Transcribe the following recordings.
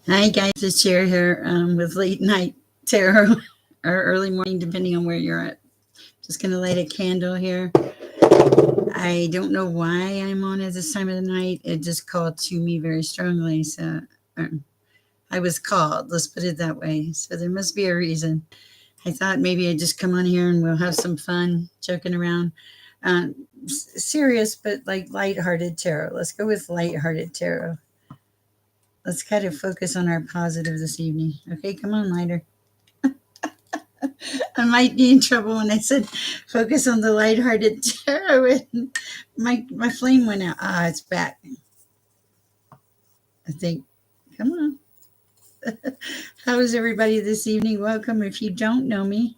Hi guys, it's Sher here with late night tarot or early morning, depending on where you're at. Just gonna light a candle here. I don't know why I'm on at this time of the night. It just called to me very strongly, so I was called. Let's put it that way. So there must be a reason. I thought maybe I'd just come on here and we'll have some fun joking around. Serious, but like lighthearted tarot. Let's go with lighthearted tarot. Let's kind of focus on our positive this evening. Okay, come on, lighter. I might be in trouble when I said focus on the lighthearted tarot. And my flame went out. Ah, it's back. I think. Come on. How is everybody this evening? Welcome. If you don't know me,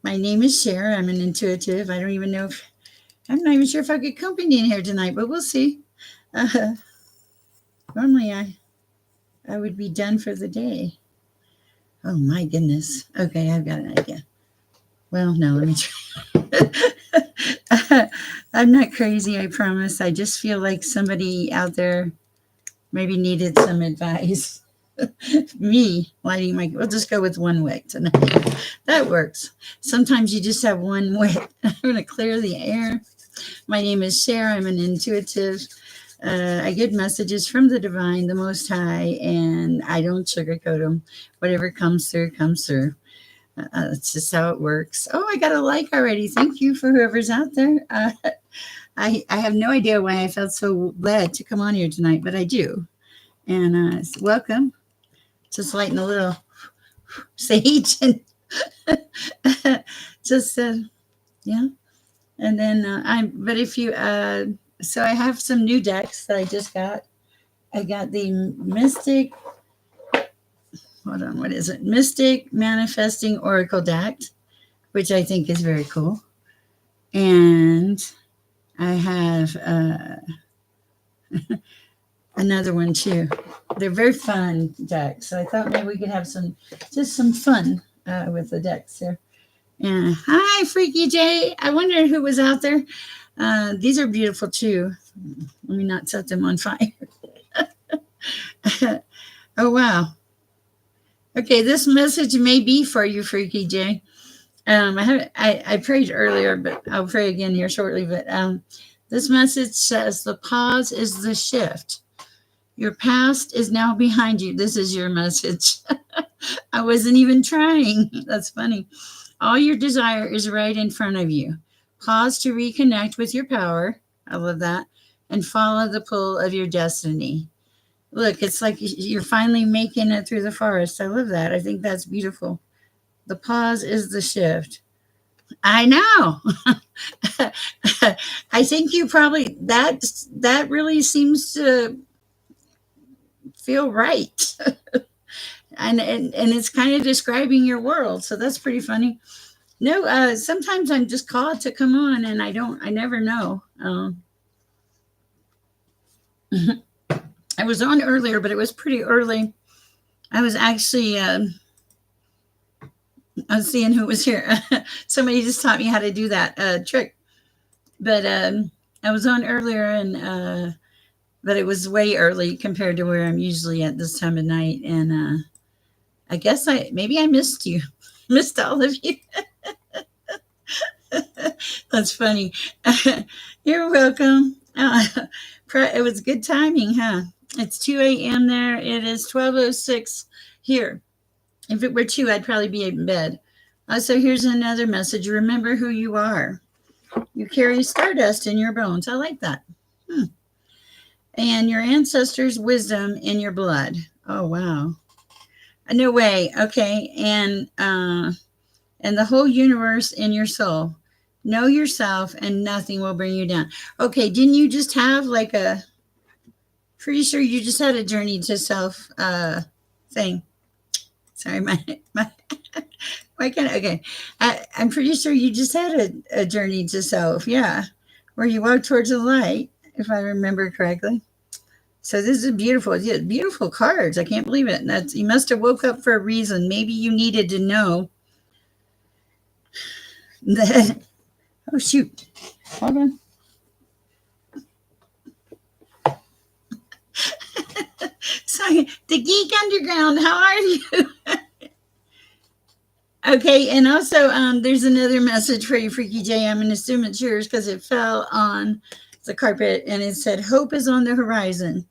my name is Sher. I'm an intuitive. I don't even know if I'm not even sure if I could company in here tonight, but we'll see. Uh, Normally, I would be done for the day. Oh my goodness. Okay, I've got an idea. Well, no, let me try. I'm not crazy, I promise. I just feel like somebody out there maybe needed some advice. Me lighting my, we'll just go with one wick tonight. That works. Sometimes you just have one wick. I'm going to clear the air. My name is Sher. I'm an intuitive. I get messages from the divine, the Most High, and I don't sugarcoat them. Whatever comes through, comes through. That's just how it works. Oh, I got a like already. Thank you for whoever's out there. I have no idea why I felt so led to come on here tonight, but I do. And welcome. Just lighting a little sage and just yeah. And then but if you so I have some new decks that I just got. I got the Mystic. Hold on, what is it? Mystic Manifesting Oracle deck, which I think is very cool. And I have another one too. They're very fun decks. So I thought maybe we could have some fun with the decks here. And hi, Freaky J. I wondered who was out there. These are beautiful too. Let me not set them on fire. Oh wow. Okay, this message may be for you, Freaky J. I prayed earlier, but I'll pray again here shortly. But this message says the pause is the shift. Your past is now behind you. This is your message. I wasn't even trying. That's funny. All your desire is right in front of you. Pause to reconnect with your power. I love that. And follow the pull of your destiny. Look, it's like you're finally making it through the forest. I love that. I think that's beautiful. The pause is the shift. I know. I think you probably that really seems to feel right. and it's kind of describing your world. So that's pretty funny. No, sometimes I'm just called to come on and I never know. I was on earlier, but it was pretty early. I was actually, I was seeing who was here. Somebody just taught me how to do that trick. But I was on earlier but it was way early compared to where I'm usually at this time of night. And I guess maybe I missed you, missed all of you. That's funny. You're welcome. It was good timing, huh? It's 2 a.m. there. It is 12:06 here. If it were 2, I'd probably be in bed. So here's another message. Remember who you are. You carry stardust in your bones. I like that. And your ancestors' wisdom in your blood. Oh, wow. No way. Okay. And the whole universe in your soul. Know yourself and nothing will bring you down. Okay, didn't you just have like pretty sure you just had a journey to self thing. Sorry, my why can't okay. I'm pretty sure you just had a journey to self, yeah. Where you walk towards the light, if I remember correctly. So this is beautiful. Yeah, beautiful cards. I can't believe it. You must have woke up for a reason. Maybe you needed to know that. Oh shoot! Hold on. So The Geek Underground, how are you? Okay, and also there's another message for you, Freaky J. I'm going to assume it's yours because it fell on the carpet and it said, Hope is on the horizon.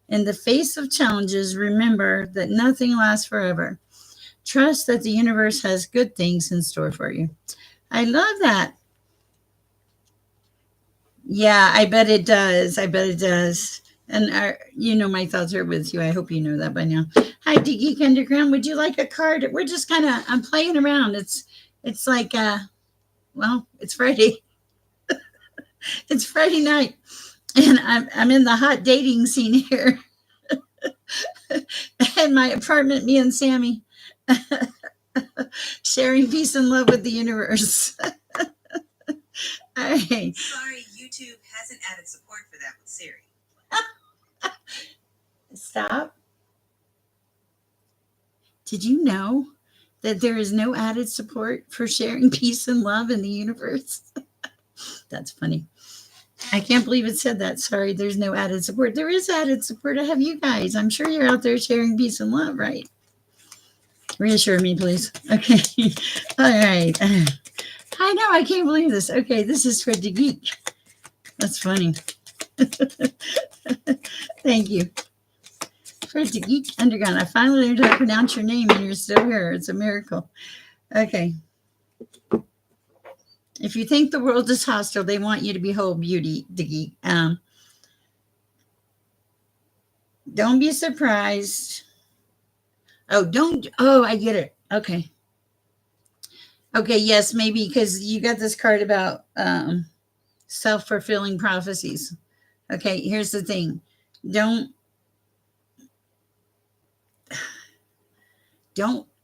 In the face of challenges, remember that nothing lasts forever. Trust that the universe has good things in store for you. I love that. Yeah, I bet it does. I bet it does. And you know, my thoughts are with you. I hope you know that by now. Hi, Geek Underground. Would you like a card? We're just kind of, I'm playing around. It's like, well, it's Friday. It's Friday night, and I'm in the hot dating scene here in my apartment. Me and Sammy sharing peace and love with the universe. All right. Sorry, YouTube hasn't added support for that with Siri. Stop. Did you know that there is no added support for sharing peace and love in the universe? That's funny. I can't believe it said that. Sorry, there's no added support. There is added support. I have you guys. I'm sure you're out there sharing peace and love, right? Reassure me, please. Okay. All right. I know. I can't believe this. Okay. This is for the geek. That's funny. Thank you. For the Geek Underground. I finally learned how to pronounce your name and you're still here. It's a miracle. Okay. If you think the world is hostile, they want you to behold beauty, the geek. Don't be surprised. Oh, I get it. Okay. Okay, yes, maybe because you got this card about self-fulfilling prophecies. Okay, here's the thing. Don't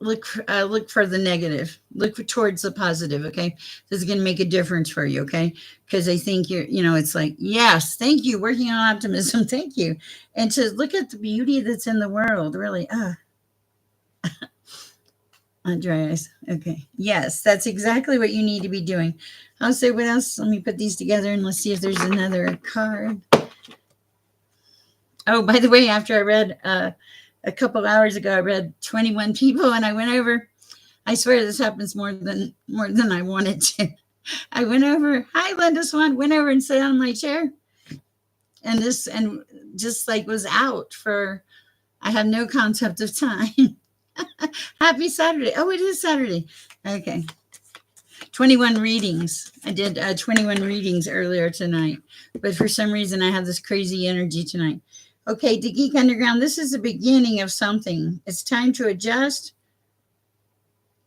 look for the negative. Look towards the positive. Okay, this is going to make a difference for you. Okay, because I think it's like, yes, thank you, working on optimism. Thank you, and to look at the beauty that's in the world. Really, dry eyes. Okay, yes, that's exactly what you need to be doing. I'll say what else. Let me put these together and let's see if there's another card. Oh, by the way, after I read a couple hours ago, I read 21 people, and I went over. I swear this happens more than I wanted to. I went over. Hi, Linda Swan. Went over and sat on my chair, and just like was out for. I have no concept of time. Happy Saturday. Oh, it is Saturday. Okay. 21 readings. I did 21 readings earlier tonight, but for some reason I have this crazy energy tonight. Okay, the Geek Underground, this is the beginning of something. It's time to adjust.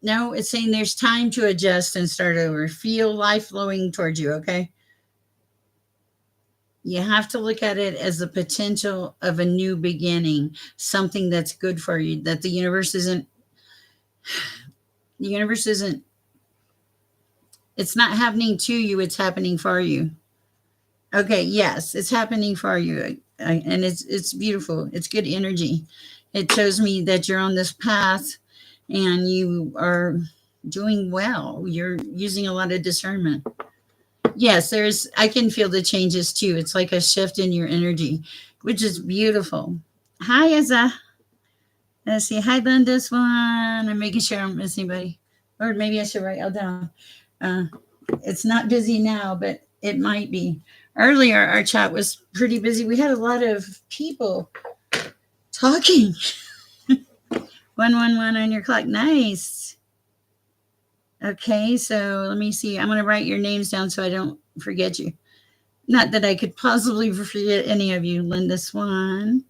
No, it's saying there's time to adjust and start over. Feel life flowing towards you, okay? You have to look at it as the potential of a new beginning, something that's good for you, that the universe isn't, it's not happening to you, it's happening for you. Okay, yes, it's happening for you. And it's beautiful. It's good energy. It shows me that you're on this path and you are doing well. You're using a lot of discernment. Yes, I can feel the changes too. It's like a shift in your energy, which is beautiful. Hi, Ezra. Let's see. Hi, Linda Swan. I'm making sure I don't miss anybody. Or maybe I should write all down. Uh, it's not busy now, but it might be. Earlier, our chat was pretty busy. We had a lot of people talking. 111 on your clock. Nice. Okay, so let me see. I'm going to write your names down so I don't forget you. Not that I could possibly forget any of you. Linda Swan.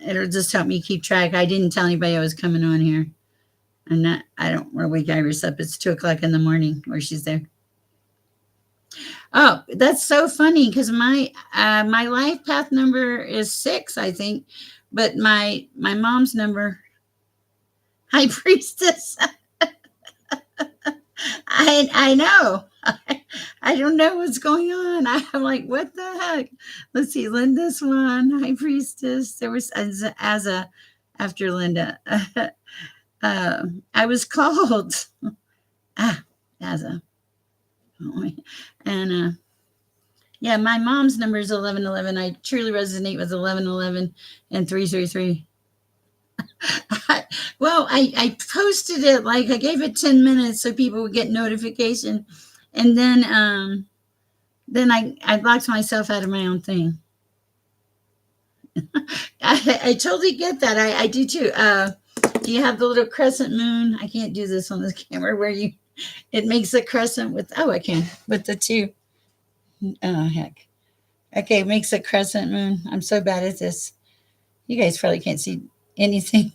It'll just help me keep track. I didn't tell anybody I was coming on here. I don't want to wake Iris up. It's 2:00 in the morning where she's there. Oh, that's so funny because my life path number is 6, I think, but my mom's number, High Priestess. I know. I don't know what's going on. I'm like, what the heck? Let's see, Linda Swan, High Priestess. There was as a after Linda. I was called as a, and Yeah, my mom's number is 1111. I truly resonate with 1111 and 333. Well, I posted it like I gave it 10 minutes so people would get notification. And then I locked myself out of my own thing. I totally get that. I do too. Do you have the little crescent moon? I can't do this on this camera where you it makes a crescent with I can with the two. Oh heck. Okay, it makes a crescent moon. I'm so bad at this. You guys probably can't see anything.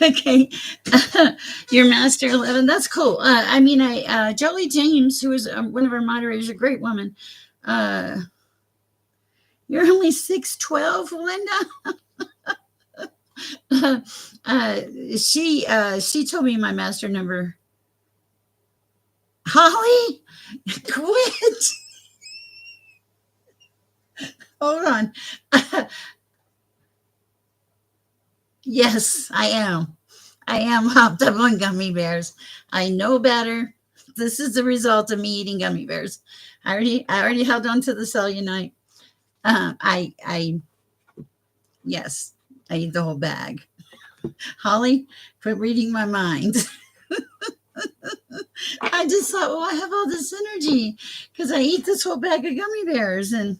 Okay. Your master 11. That's cool. I mean, Jolie James, who is one of our moderators, a great woman. Uh, you're only 6'12", Linda. uh, uh, she told me my master number. Holly, quit. Hold on. Yes, I am. I am hopped up on gummy bears. I know better. This is the result of me eating gummy bears. I already held on to the cellulite. I yes, I eat the whole bag. Holly, quit reading my mind. I just thought, well, I have all this energy because I eat this whole bag of gummy bears, and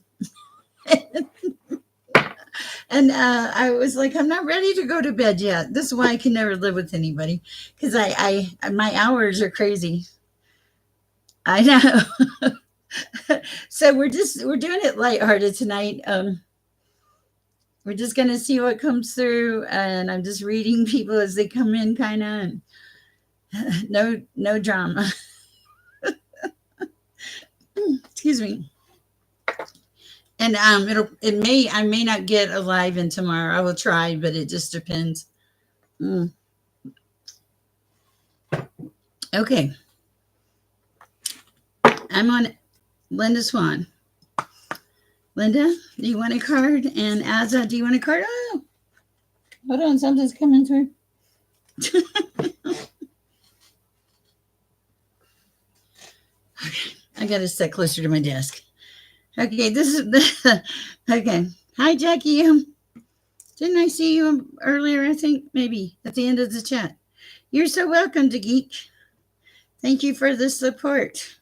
I was like, I'm not ready to go to bed yet. This is why I can never live with anybody because I my hours are crazy. I know. So we're doing it lighthearted tonight. We're just gonna see what comes through, and I'm just reading people as they come in, kind of. No drama. Excuse me. And I may not get a live in tomorrow. I will try, but it just depends. Mm. Okay, I'm on Linda Swan. Linda, do you want a card? And Azza, do you want a card? Oh, hold on, something's coming through. Okay, I got to sit closer to my desk. Okay, this is the. Okay, hi Jackie. Didn't I see you earlier? I think maybe at the end of the chat. You're so welcome to Geek. Thank you for the support.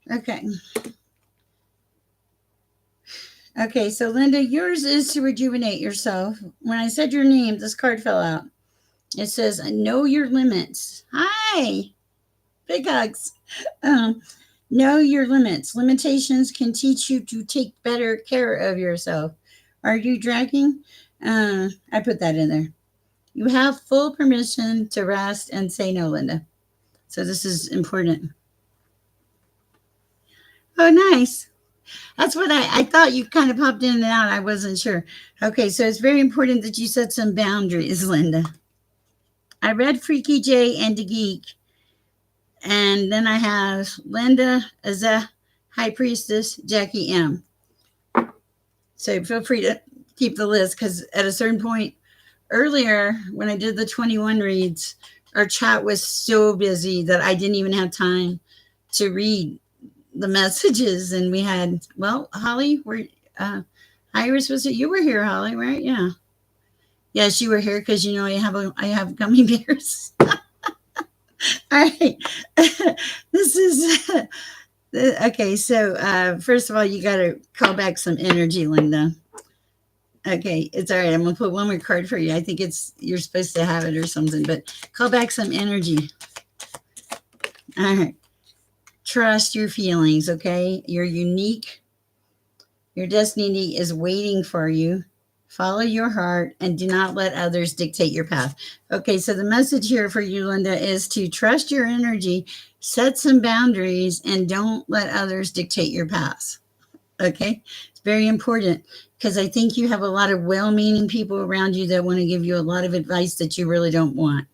Okay. Okay, so Linda, yours is to rejuvenate yourself. When I said your name, this card fell out. It says, know your limits. Hi. Big hugs. Know your limits. Limitations can teach you to take better care of yourself. Are you dragging? I put that in there. You have full permission to rest and say no, Linda. So this is important. Oh, nice. That's what I thought you kind of popped in and out. I wasn't sure. Okay, so it's very important that you set some boundaries, Linda. I read Freaky J and the Geek, and then I have Linda as a High Priestess, Jackie M. So feel free to keep the list because at a certain point earlier, when I did the 21 reads, our chat was so busy that I didn't even have time to read the messages. And we had, well, Holly, Iris was it? You were here, Holly, right? Yeah. Yes, you were here because you know I have gummy bears. All right. This is okay. So first of all, you got to call back some energy, Linda. Okay, it's all right. I'm gonna put one more card for you. I think you're supposed to have it or something, but call back some energy. All right. Trust your feelings, okay? You're unique. Your destiny is waiting for you. Follow your heart and do not let others dictate your path. Okay, so the message here for you, Linda, is to trust your energy, set some boundaries, and don't let others dictate your path. Okay, it's very important because I think you have a lot of well-meaning people around you that want to give you a lot of advice that you really don't want.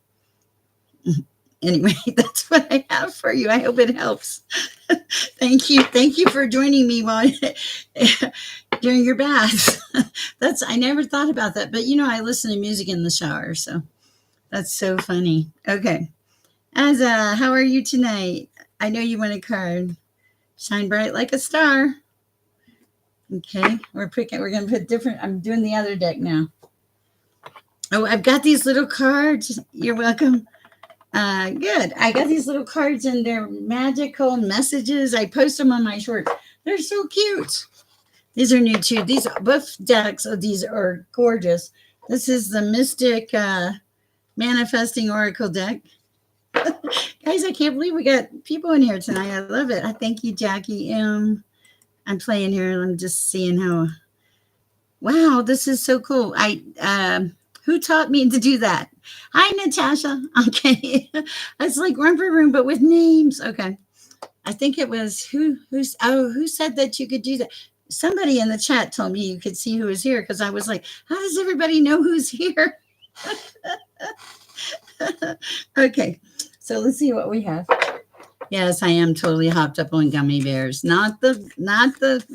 Anyway, that's what I have for you. I hope it helps. Thank you. Thank you for joining me while during your bath. I never thought about that, but you know, I listen to music in the shower, so that's so funny. Okay. Azza, how are you tonight? I know you want a card. Shine bright like a star. Okay, we're gonna put different. I'm doing the other deck now. Oh, I've got these little cards. You're welcome. Good. I got these little cards and they're magical messages. I post them on my shorts. They're so cute. These are new too. These both decks of these are gorgeous. This is the Mystic Manifesting Oracle deck. Guys, I can't believe we got people in here tonight. I love it. I thank you, Jackie M. I'm playing here. I'm just seeing how. Wow, this is so cool. Who taught me to do that? Hi, Natasha. Okay, it's like Romper Room, but with names. Okay, I think it was who said that you could do that. Somebody in the chat told me you could see who was here because I was like, how does everybody know who's here? Okay, so let's see what we have. Yes, I am totally hopped up on gummy bears. Not the.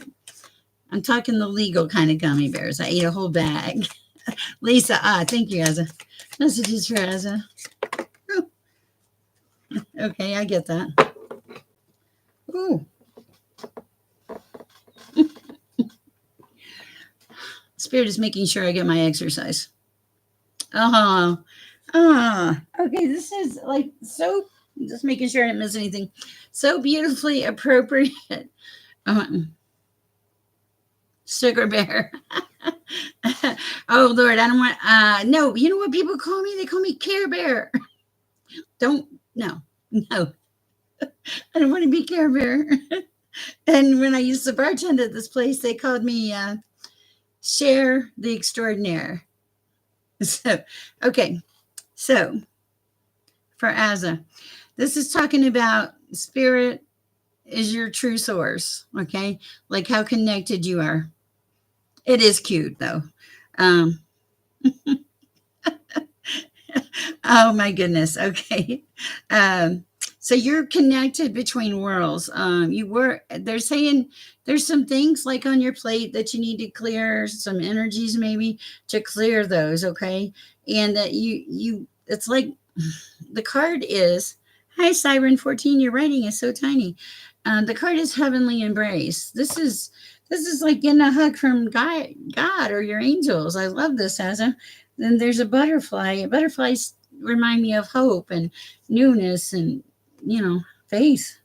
I'm talking the legal kind of gummy bears. I ate a whole bag. Lisa, thank you, Asa. Messages for Asa. Oh, okay, I get that. Ooh. Spirit is making sure I get my exercise. Okay, this is like so, just making sure I didn't miss anything. So beautifully appropriate. Sugar bear. Oh, Lord, I don't want, no, you know what people call me? They call me Care Bear. No. I don't want to be Care Bear. And when I used to bartend at this place, they called me Sher the Extraordinaire. So, okay. So, for Asa, this is talking about spirit is your true source, okay? Like how connected you are. It is cute, though. Oh, my goodness. Okay. So you're connected between worlds. They're saying there's some things like on your plate that you need to clear, some energies maybe to clear those. Okay. And that it's like the card is, hi, Siren 14, your writing is so tiny. The card is heavenly embrace. This is like getting a hug from God or your angels. I love this, Asa. Then there's a butterfly. Butterflies remind me of hope and newness and, faith.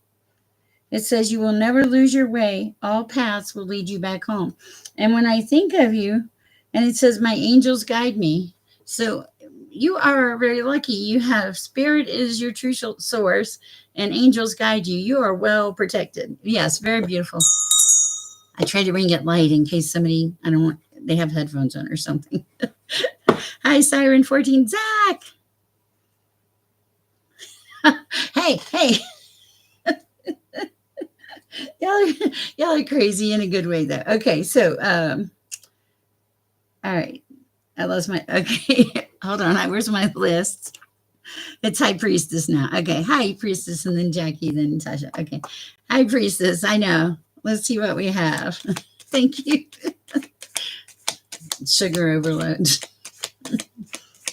It says you will never lose your way. All paths will lead you back home. And when I think of you, and it says my angels guide me. So you are very lucky. You have spirit is your true source and angels guide you. You are well protected. Yes, very beautiful. I tried to ring it light in case somebody, they have headphones on or something. Hi, Siren 14. Zach. Hey. y'all are crazy in a good way, though. Okay, so, all right. I lost my, okay. Hold on. Where's my list? It's High Priestess now. Okay. High Priestess and then Jackie, then Natasha. Okay. High Priestess. I know. Let's see what we have. Thank you. Sugar overload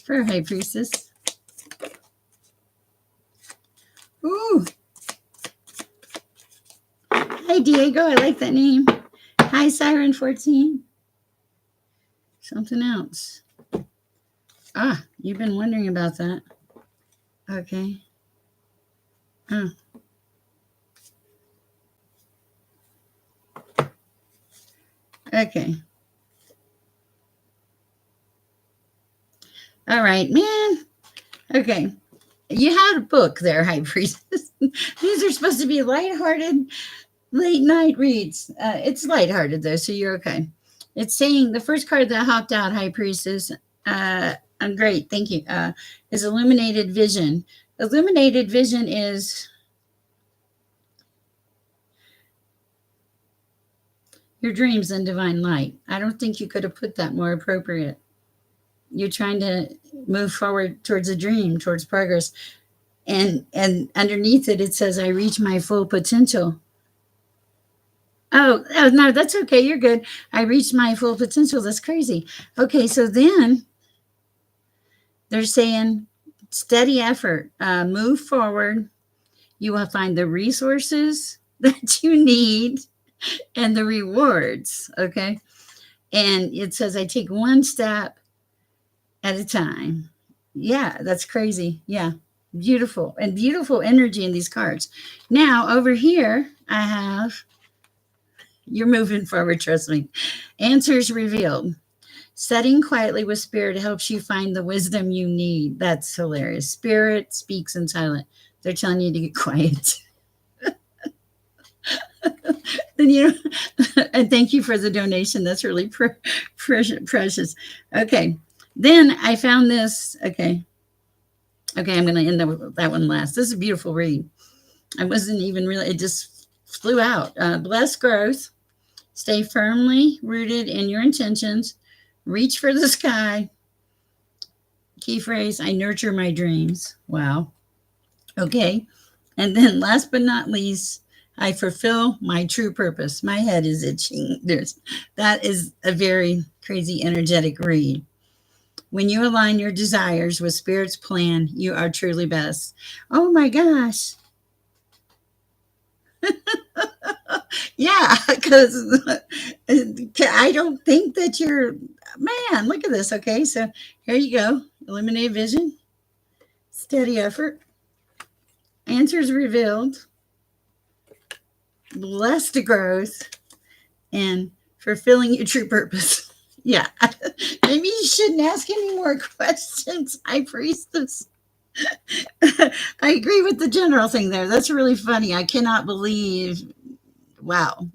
for High Priestess. Ooh. Hi, Diego. I like that name. Hi, Siren 14. Something else. You've been wondering about that. Okay. Okay. All right, man. Okay. You had a book there, High Priestess. These are supposed to be lighthearted late night reads. It's lighthearted though, so you're okay. It's saying the first card that hopped out, High Priestess. I'm great, thank you. Is Illuminated Vision. Illuminated Vision is your dreams and divine light. I don't think you could have put that more appropriate. You're trying to move forward towards a dream, towards progress. And underneath it says, I reach my full potential. Oh, no, that's okay. You're good. I reached my full potential. That's crazy. Okay, so then they're saying steady effort, move forward. You will find the resources that you need and the rewards. Okay. And it says, I take one step at a time. Yeah, that's crazy. Yeah. Beautiful and beautiful energy in these cards. Now, over here, I have, you're moving forward, trust me. Answers revealed. Setting quietly with spirit helps you find the wisdom you need. That's hilarious. Spirit speaks in silent. They're telling you to get quiet. Then you know, and thank you for the donation. That's really precious. Okay. Then I found this. Okay. Okay, I'm going to end up with that one last. This is a beautiful read. I wasn't even really, it just flew out. Blessed growth. Stay firmly rooted in your intentions. Reach for the sky. Key phrase, I nurture my dreams. Wow. Okay. And then last but not least, I fulfill my true purpose. My head is itching. That is a very crazy, energetic read. When you align your desires with Spirit's plan, you are truly best. Oh my gosh. Yeah, because I don't think that you're, man, look at this. Okay, so here you go. Eliminate vision, steady effort, answers revealed, blessed growth, and fulfilling your true purpose. Yeah, maybe you shouldn't ask any more questions, High Priestess. I agree with the general thing there. That's really funny. I cannot believe. Wow.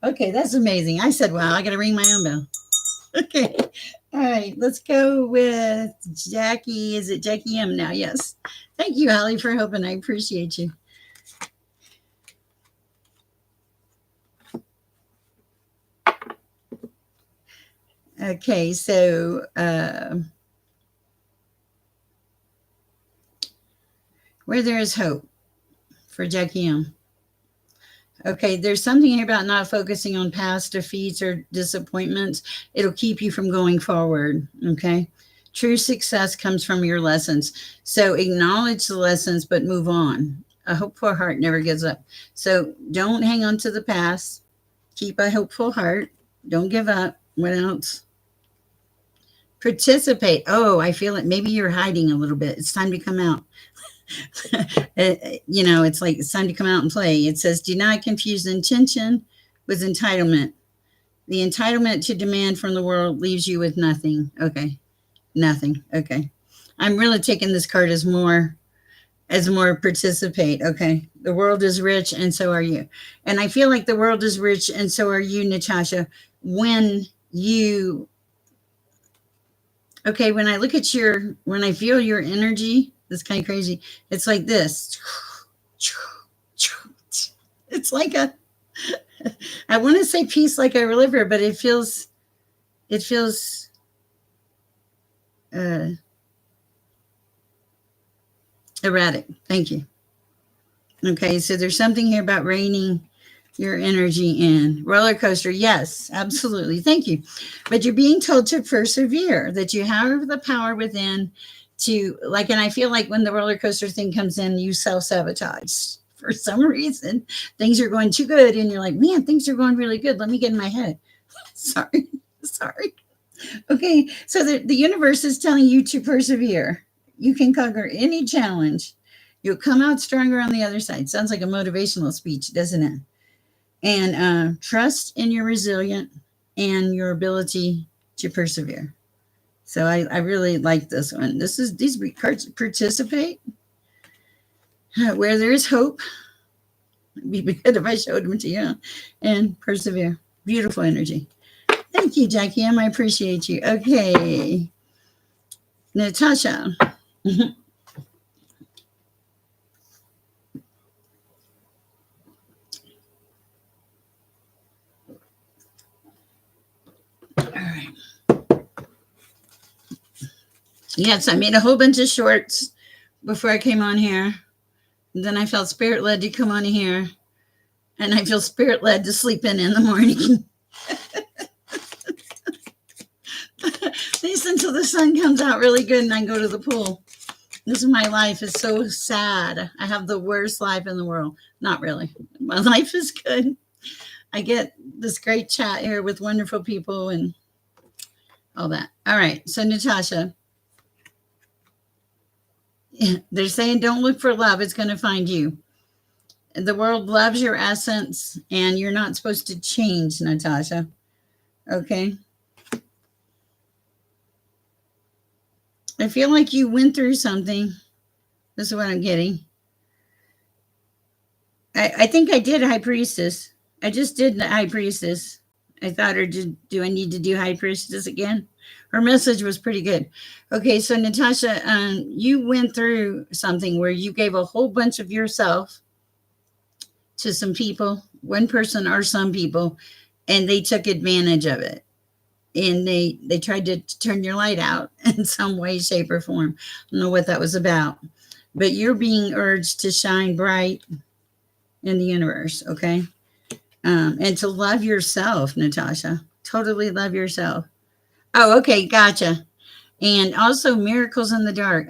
Okay, that's amazing. I said, wow, I got to ring my own bell. Okay. All right, let's go with Jackie. Is it Jackie M now? Yes. Thank you, Holly, for helping. I appreciate you. Okay, so where there is hope for Jackie M. Okay, there's something here about not focusing on past defeats or disappointments. It'll keep you from going forward. Okay. True success comes from your lessons. So acknowledge the lessons, but move on. A hopeful heart never gives up. So don't hang on to the past. Keep a hopeful heart. Don't give up. What else? Participate. Oh, I feel it. Maybe you're hiding a little bit. It's time to come out. It's like it's time to come out and play. It says, do not confuse intention with entitlement. The entitlement to demand from the world leaves you with nothing. Okay. Nothing. Okay. I'm really taking this card as more participate. Okay. The world is rich and so are you. And I feel like the world is rich and so are you, Natasha, when when I feel your energy, it's kind of crazy. It's like this. It's like I want to say peace like a river, but it feels erratic. Thank you. Okay, so there's something here about reining your energy in. Roller coaster, yes, absolutely. Thank you. But you're being told to persevere, that you have the power within to, like, and I feel like when the roller coaster thing comes in, you self-sabotage. For some reason, things are going too good, and you're like, man, things are going really good. Let me get in my head. Sorry. Okay, so the universe is telling you to persevere. You can conquer any challenge. You'll come out stronger on the other side. Sounds like a motivational speech, doesn't it? And trust in your resilience and your ability to persevere. So I really like this one. These cards participate. Where there is hope, it'd be good if I showed them to you. And persevere. Beautiful energy. Thank you, Jackie M. I appreciate you. Okay. Natasha. All right. Yes, I made a whole bunch of shorts before I came on here. And then I felt spirit led to come on here. And I feel spirit led to sleep in the morning. At least until the sun comes out really good and I go to the pool. This is my life. It's so sad. I have the worst life in the world. Not really. My life is good. I get this great chat here with wonderful people and all that. All right. So, Natasha, they're saying don't look for love. It's going to find you. The world loves your essence, and you're not supposed to change, Natasha. Okay. I feel like you went through something. This is what I'm getting. I think I did High Priestess. I just did the High Priestess. I thought, or do I need to do High Priestess again? Her message was pretty good. Okay, so Natasha, you went through something where you gave a whole bunch of yourself to some people, one person or some people, and they took advantage of it. And they tried to turn your light out in some way, shape, or form. I don't know what that was about. But you're being urged to shine bright in the universe, okay? And to love yourself, Natasha. Totally love yourself. Oh, okay, gotcha. And also miracles in the dark.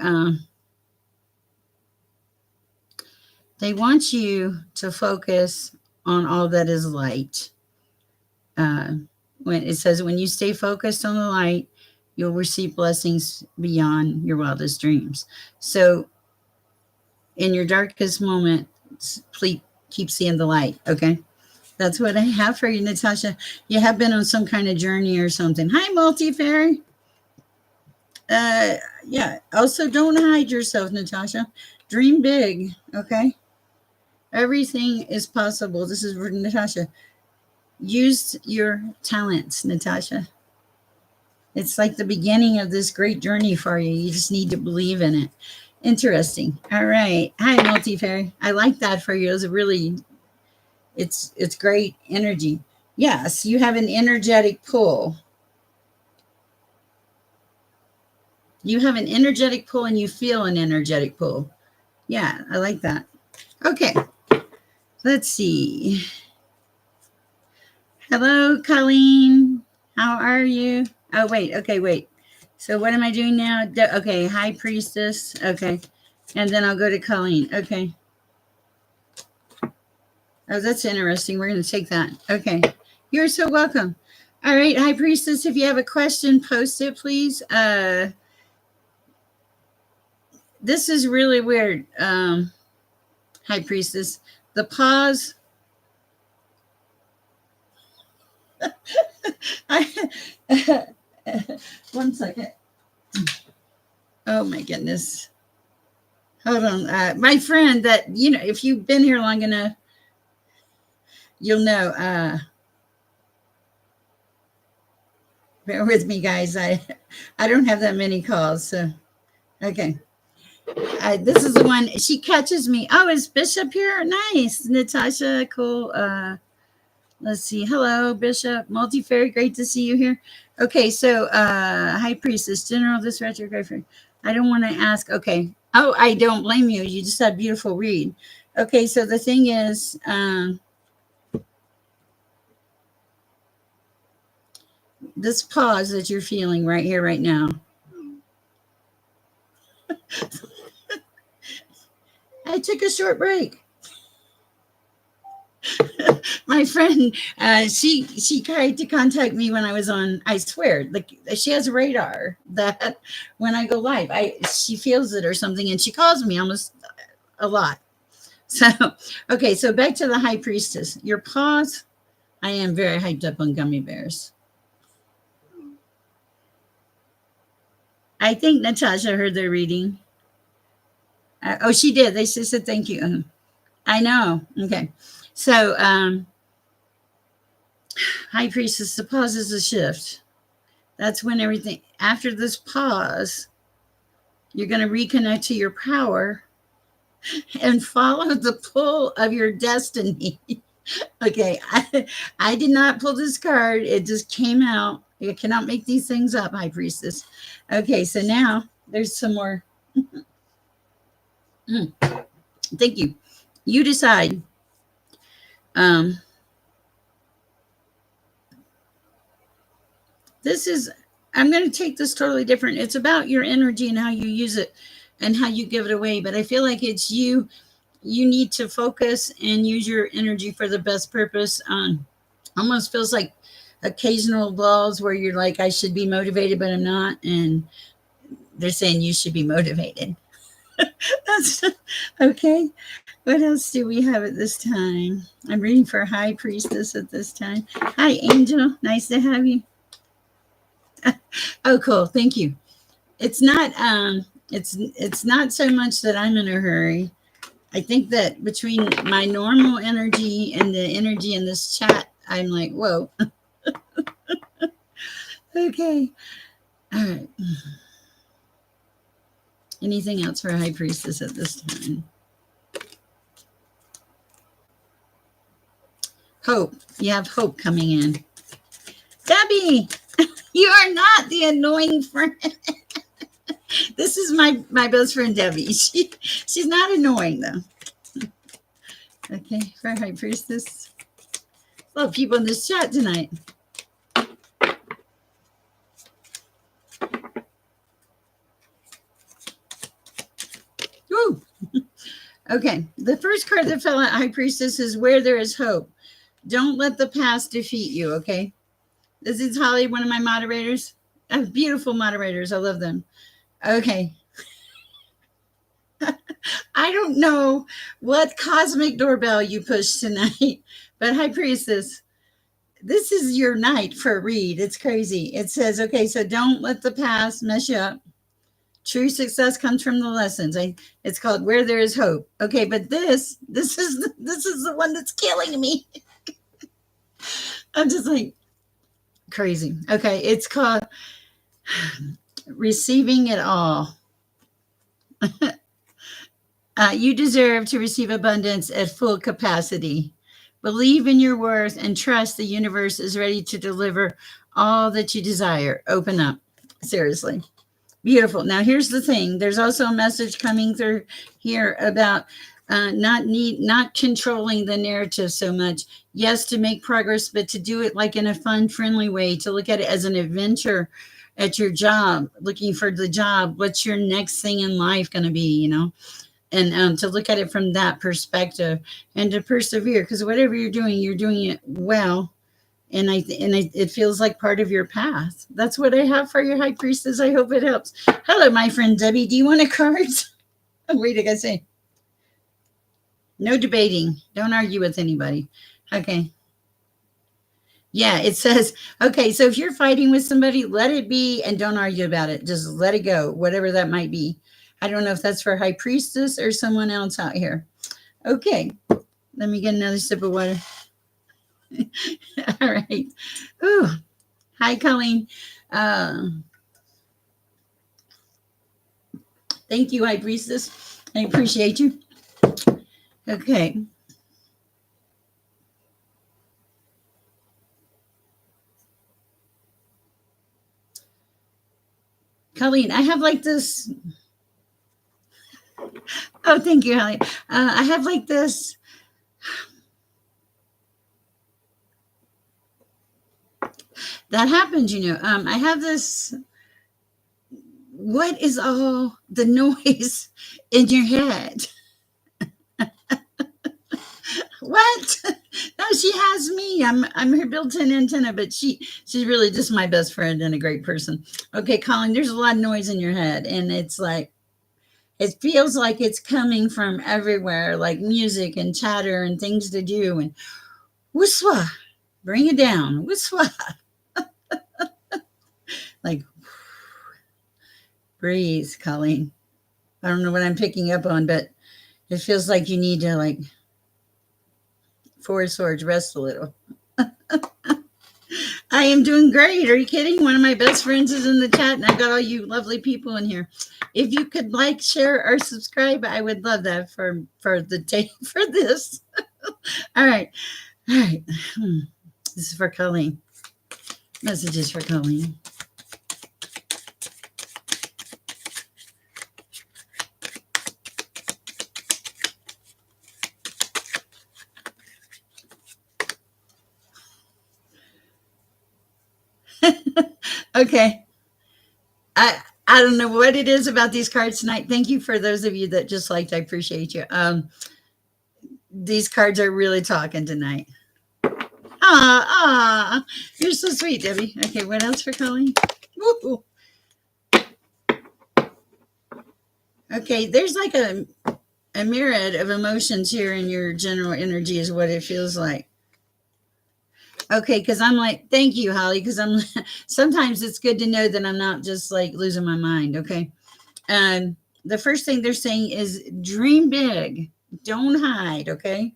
They want you to focus on all that is light. Uh, when it says when you stay focused on the light, you'll receive blessings beyond your wildest dreams. So in your darkest moment, please keep seeing the light, okay? That's what I have for you, Natasha. You have been on some kind of journey or something. Hi, Multifairy. Uh, yeah. Also, don't hide yourself, Natasha. Dream big, okay? Everything is possible. This is for Natasha. Use your talents, Natasha. It's like the beginning of this great journey for you. You just need to believe in it. Interesting. All right. Hi, Multifairy. I like that for you. It's really, it's great energy. Yes, you have an energetic pull. You have an energetic pull and you feel an energetic pull. Yeah, I like that. Okay, let's see. Hello, Colleen. How are you? Oh, wait. Okay, wait. So what am I doing now? Okay, High Priestess. Okay. And then I'll go to Colleen. Okay. Oh, that's interesting. We're going to take that. Okay. You're so welcome. All right, High Priestess, if you have a question, post it, please. This is really weird, High Priestess. The pause. One second. Oh my goodness. Hold on. My friend that, if you've been here long enough, you'll know. Bear with me, guys. I don't have that many calls. So, okay. This is the one. She catches me. Oh, is Bishop here? Nice. Natasha, cool. Let's see. Hello, Bishop. Multifairy, great to see you here. Okay, so High Priestess, General, this retrograde. I don't want to ask. Okay. Oh, I don't blame you. You just had beautiful read. Okay, so the thing is, this pause that you're feeling right here, right now. I took a short break. My friend, she tried to contact me when I was on. I swear, like she has a radar that when I go live, she feels it or something, and she calls me almost a lot. So, okay, so back to the High Priestess. Your pause. I am very hyped up on gummy bears. I think Natasha heard their reading. Oh, she did. They just said thank you. I know. Okay, so High Priestess, the pause is a shift. That's when everything, after this pause, you're going to reconnect to your power and follow the pull of your destiny. Okay, I did not pull this card. It just came out. You cannot make these things up, High Priestess. Okay, so now there's some more. Thank you. You decide. Um, this is, I'm going to take this totally different. It's about your energy and how you use it and how you give it away. But I feel like it's you need to focus and use your energy for the best purpose. Almost feels like occasional lulls where you're like, I should be motivated, but I'm not. And they're saying you should be motivated. That's okay. What else do we have at this time? I'm reading for High Priestess at this time. Hi, Angel. Nice to have you. Oh, cool. Thank you. It's not it's not so much that I'm in a hurry. I think that between my normal energy and the energy in this chat, I'm like, whoa. Okay. All right. Anything else for High Priestess at this time? Hope. You have hope coming in. Debbie, you are not the annoying friend. This is my best friend Debbie. She's not annoying though. Okay, for High Priestess. A lot of people in this chat tonight. Woo! Okay, the first card that fell at High Priestess is Where There Is Hope. Don't let the past defeat you, okay? This is Holly, one of my moderators. I have beautiful moderators. I love them. Okay. I don't know what cosmic doorbell you pushed tonight, but High Priestess, this is your night for a read. It's crazy. It says, okay, so don't let the past mess you up. True success comes from the lessons. It's called Where There Is Hope. Okay, but this is the one that's killing me. I'm just like crazy. Okay, it's called Receiving It All. You deserve to receive abundance at full capacity. Believe in your worth and trust the universe is ready to deliver all that you desire. Open up. Seriously. Beautiful. Now, here's the thing. There's also a message coming through here about not controlling the narrative so much. Yes, to make progress, but to do it like in a fun, friendly way, to look at it as an adventure at your job, looking for the job. What's your next thing in life going to be, And to look at it from that perspective and to persevere, because whatever you're doing it well. And it feels like part of your path. That's what I have for your High Priestess. I hope it helps. Hello, my friend Debbie. Do you want a card? Oh, wait, I gotta say. No debating. Don't argue with anybody. Okay. Yeah, it says, okay, so if you're fighting with somebody, let it be and don't argue about it. Just let it go, whatever that might be. I don't know if that's for High Priestess or someone else out here. Okay, let me get another sip of water. All right. Ooh. Hi, Colleen. Thank you, High Priestess. I appreciate you. Okay. Colleen, I have like this. Oh, thank you, Holly. I have like this. That happens, I have this. What is all the noise in your head? What? No, she has me. I'm her built-in antenna, but she's really just my best friend and a great person. Okay, Colin, there's a lot of noise in your head, and it's like it feels like it's coming from everywhere, like music and chatter and things to do. And whiswa, bring it down. Whiswa, like breathe, Colleen. I don't know what I'm picking up on, but it feels like you need to like Four Swords rest a little. I am doing great. Are you kidding? One of my best friends is in the chat, and I've got all you lovely people in here. If you could like, share, or subscribe, I would love that for the day for this. All right. This is for Colleen. Messages for Colleen. Okay. I don't know what it is about these cards tonight. Thank you for those of you that just liked. I appreciate you. These cards are really talking tonight. Ah, you're so sweet, Debbie. Okay, what else for Colleen? Woo. Okay, there's like a myriad of emotions here in your general energy, is what it feels like. Okay, because I'm like, thank you, Holly, because I'm sometimes it's good to know that I'm not just like losing my mind. Okay. The first thing they're saying is dream big, don't hide. Okay.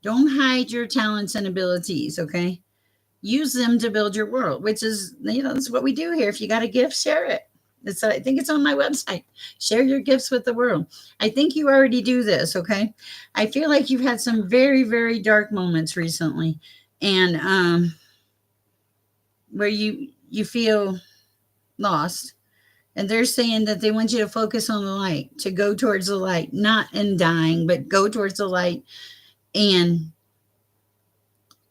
Don't hide your talents and abilities. Okay. Use them to build your world, which is, that's what we do here. If you got a gift, share it. I think it's on my website. Share your gifts with the world. I think you already do this. Okay. I feel like you've had some very, very dark moments recently, and where you feel lost, and they're saying that they want you to focus on the light, to go towards the light, not in dying, but go towards the light. And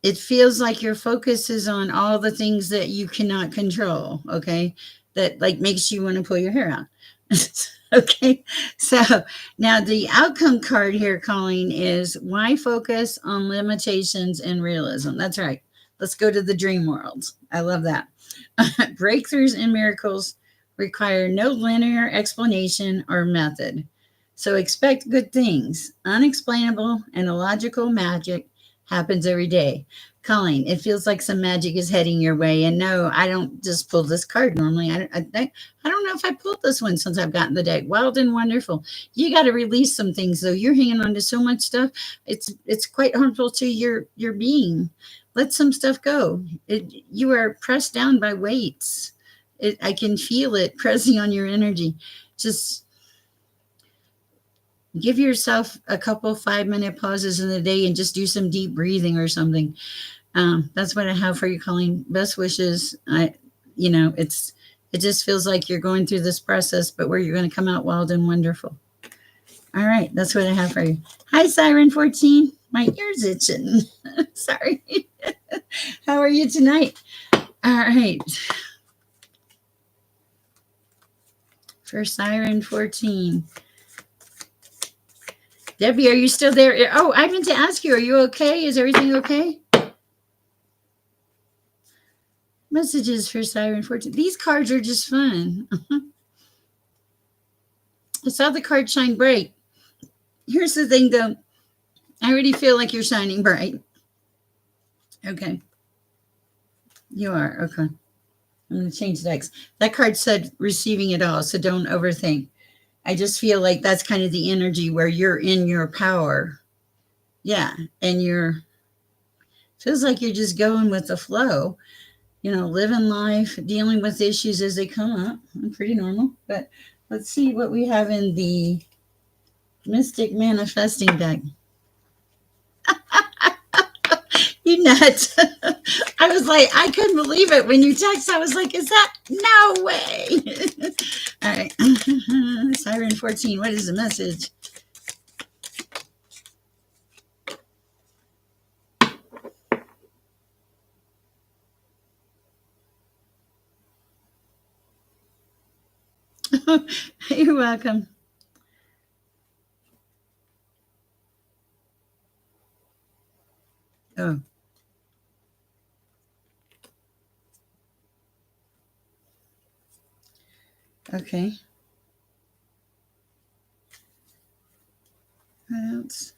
it feels like your focus is on all the things that you cannot control. Okay. That like makes you want to pull your hair out. Okay. So now the outcome card here, Colleen, is why focus on limitations and realism. That's right. Let's go to the dream world. I love that. Breakthroughs and miracles require no linear explanation or method. So expect good things. Unexplainable and illogical magic happens every day. Colleen, it feels like some magic is heading your way. And no, I don't just pull this card normally. I don't know if I pulled this one since I've gotten the deck. Wild and wonderful. You got to release some things, though. You're hanging on to so much stuff. It's quite harmful to your being. Let some stuff go. You are pressed down by weights. I can feel it pressing on your energy. Just give yourself a couple 5-minute pauses in the day and just do some deep breathing or something. That's what I have for you, Colleen. Best wishes. It just feels like you're going through this process, but where you're going to come out wild and wonderful. All right, that's what I have for you. Hi, Siren 14. My ear's itching. Sorry. How are you tonight? All right. For Siren 14. Debbie, are you still there? Oh, I meant to ask you, are you okay? Is everything okay? Messages for Siren 14. These cards are just fun. I saw the card shine bright. Here's the thing, though. I already feel like you're shining bright. Okay. You are. Okay. I'm going to change decks. That card said receiving it all, so don't overthink. I just feel like that's kind of the energy where you're in your power. Yeah. And feels like you're just going with the flow, living life, dealing with issues as they come up. Pretty normal. But let's see what we have in the Mystic Manifesting deck. You nuts. I was like, I couldn't believe it. When you text, I was like, is that? No way. All right. Siren 14, what is the message? You're welcome. Oh. Okay. What else?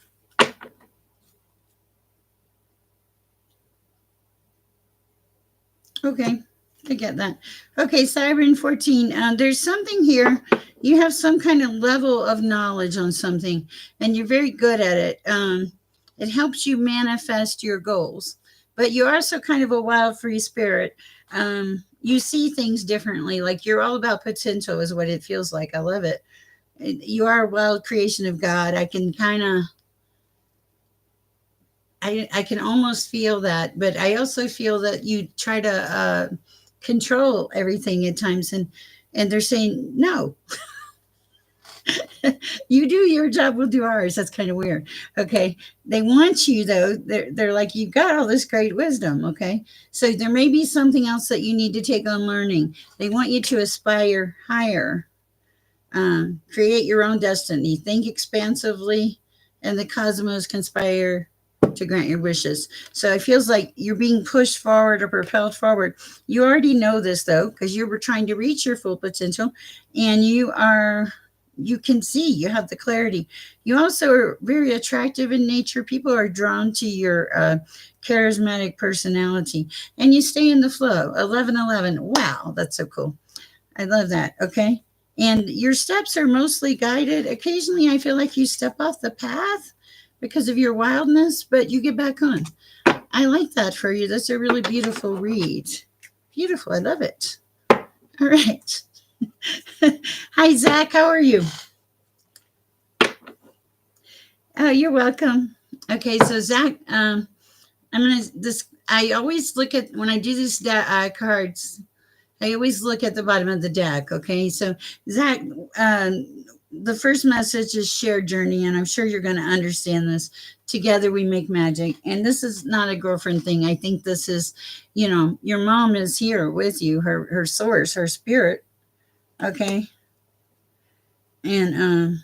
Okay. I get that. Okay, Siren 14. There's something here. You have some kind of level of knowledge on something, and you're very good at it. It helps you manifest your goals, but you're also kind of a wild, free spirit. You see things differently. Like you're all about potential, is what it feels like. I love it. You are a wild creation of God. I can kind of, I can almost feel that, but I also feel that you try to control everything at times, and they're saying no. You do your job, we'll do ours. That's kind of weird. Okay. They want you though. They're like, you've got all this great wisdom. Okay. So there may be something else that you need to take on learning. They want you to aspire higher, create your own destiny, think expansively, and the cosmos conspire to grant your wishes. So it feels like you're being pushed forward or propelled forward. You already know this though, because you were trying to reach your full potential, and you can see, you have the clarity. You also are very attractive in nature. People are drawn to your charismatic personality, and you stay in the flow. 1111. Wow, that's so cool. I love that. Okay. And your steps are mostly guided. Occasionally, I feel like you step off the path because of your wildness, but you get back on. I like that for you. That's a really beautiful read. Beautiful. I love it. All right. Hi, Zach. How are you? Oh, you're welcome. Okay. So, Zach, I'm going to, this, I always look at, when I do these cards, I always look at the bottom of the deck. Okay. So, Zach, the first message is shared journey, and I'm sure you're going to understand this. Together we make magic. And this is not a girlfriend thing. I think this is, your mom is here with you, her source, her spirit. Okay. And,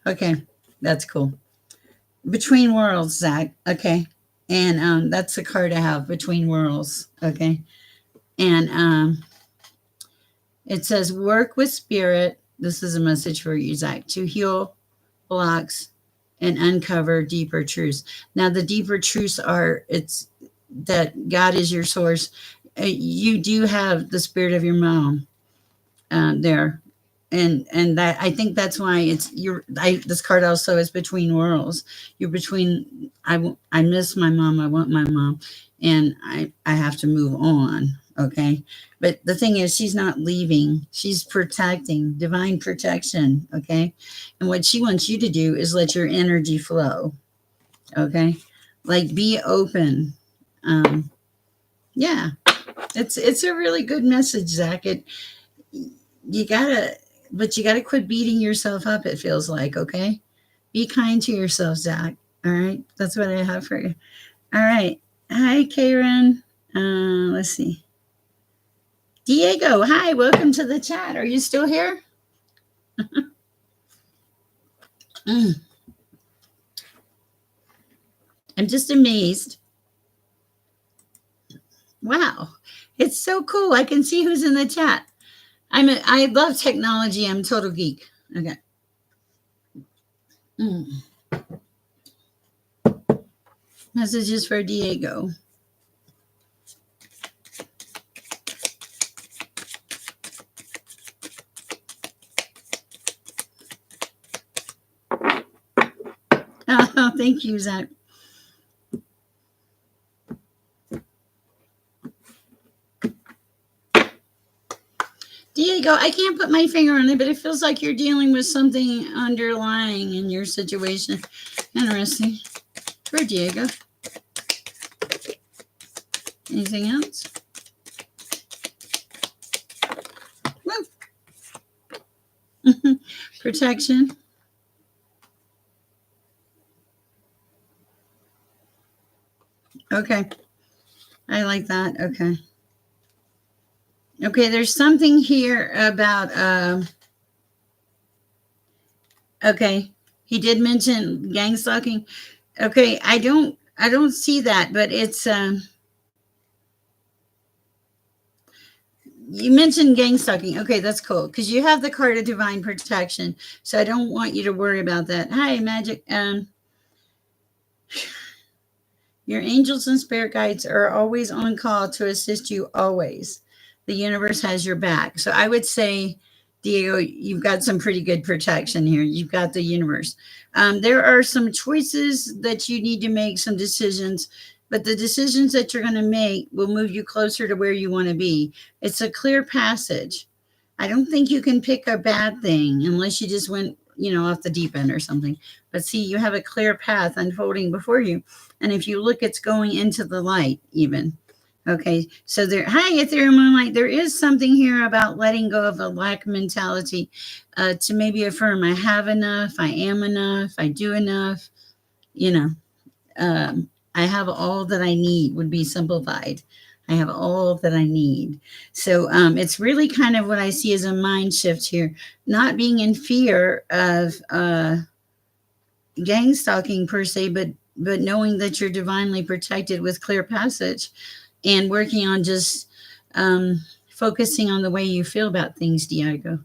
okay, that's cool. Between worlds, Zach. Okay. And that's the card I have, between worlds. Okay. And it says, work with spirit. This is a message for you, Zach, to heal blocks and uncover deeper truths. Now, the deeper truths are, it's that God is your source. You do have the spirit of your mom there. And that, I think that's why it's this card also is between worlds. You're between, I miss my mom, I want my mom, and I have to move on. Okay. But the thing is, she's not leaving. She's protecting, divine protection. Okay. And what she wants you to do is let your energy flow. Okay. Like, be open. Yeah. It's a really good message, Zach. You gotta, but you gotta quit beating yourself up, it feels like. Okay. Be kind to yourself, Zach. All right. That's what I have for you. All right. Hi, Karen. Let's see. Diego, hi, welcome to the chat. Are you still here? I'm just amazed. Wow, it's so cool. I can see who's in the chat. I love technology. I'm a total geek. Okay. Messages for Diego. Oh, thank you, Zach. Diego, I can't put my finger on it, but it feels like you're dealing with something underlying in your situation. Interesting. For Diego. Anything else? Protection. Okay. I like that. Okay. Okay, there's something here about okay. He did mention gang stalking. Okay, I don't see that, but it's you mentioned gang stalking. Okay, that's cool, because you have the card of divine protection. So I don't want you to worry about that. Hi, Magic. Your angels and spirit guides are always on call to assist you always. The universe has your back. So I would say, Diego, you've got some pretty good protection here. You've got the universe. There are some choices that you need to make, some decisions, but the decisions that you're going to make will move you closer to where you want to be. It's a clear passage. I don't think you can pick a bad thing unless you just went, off the deep end or something. But see, you have a clear path unfolding before you. And if you look, it's going into the light even. Okay, so there, hi, Ethereal Moonlight. There is something here about letting go of a lack mentality, to maybe affirm I have enough, I am enough, I do enough. You know, I have all that I need would be simplified. I have all that I need. So it's really kind of what I see as a mind shift here, not being in fear of gang stalking per se, but knowing that you're divinely protected with clear passage, and working on just focusing on the way you feel about things, Diego.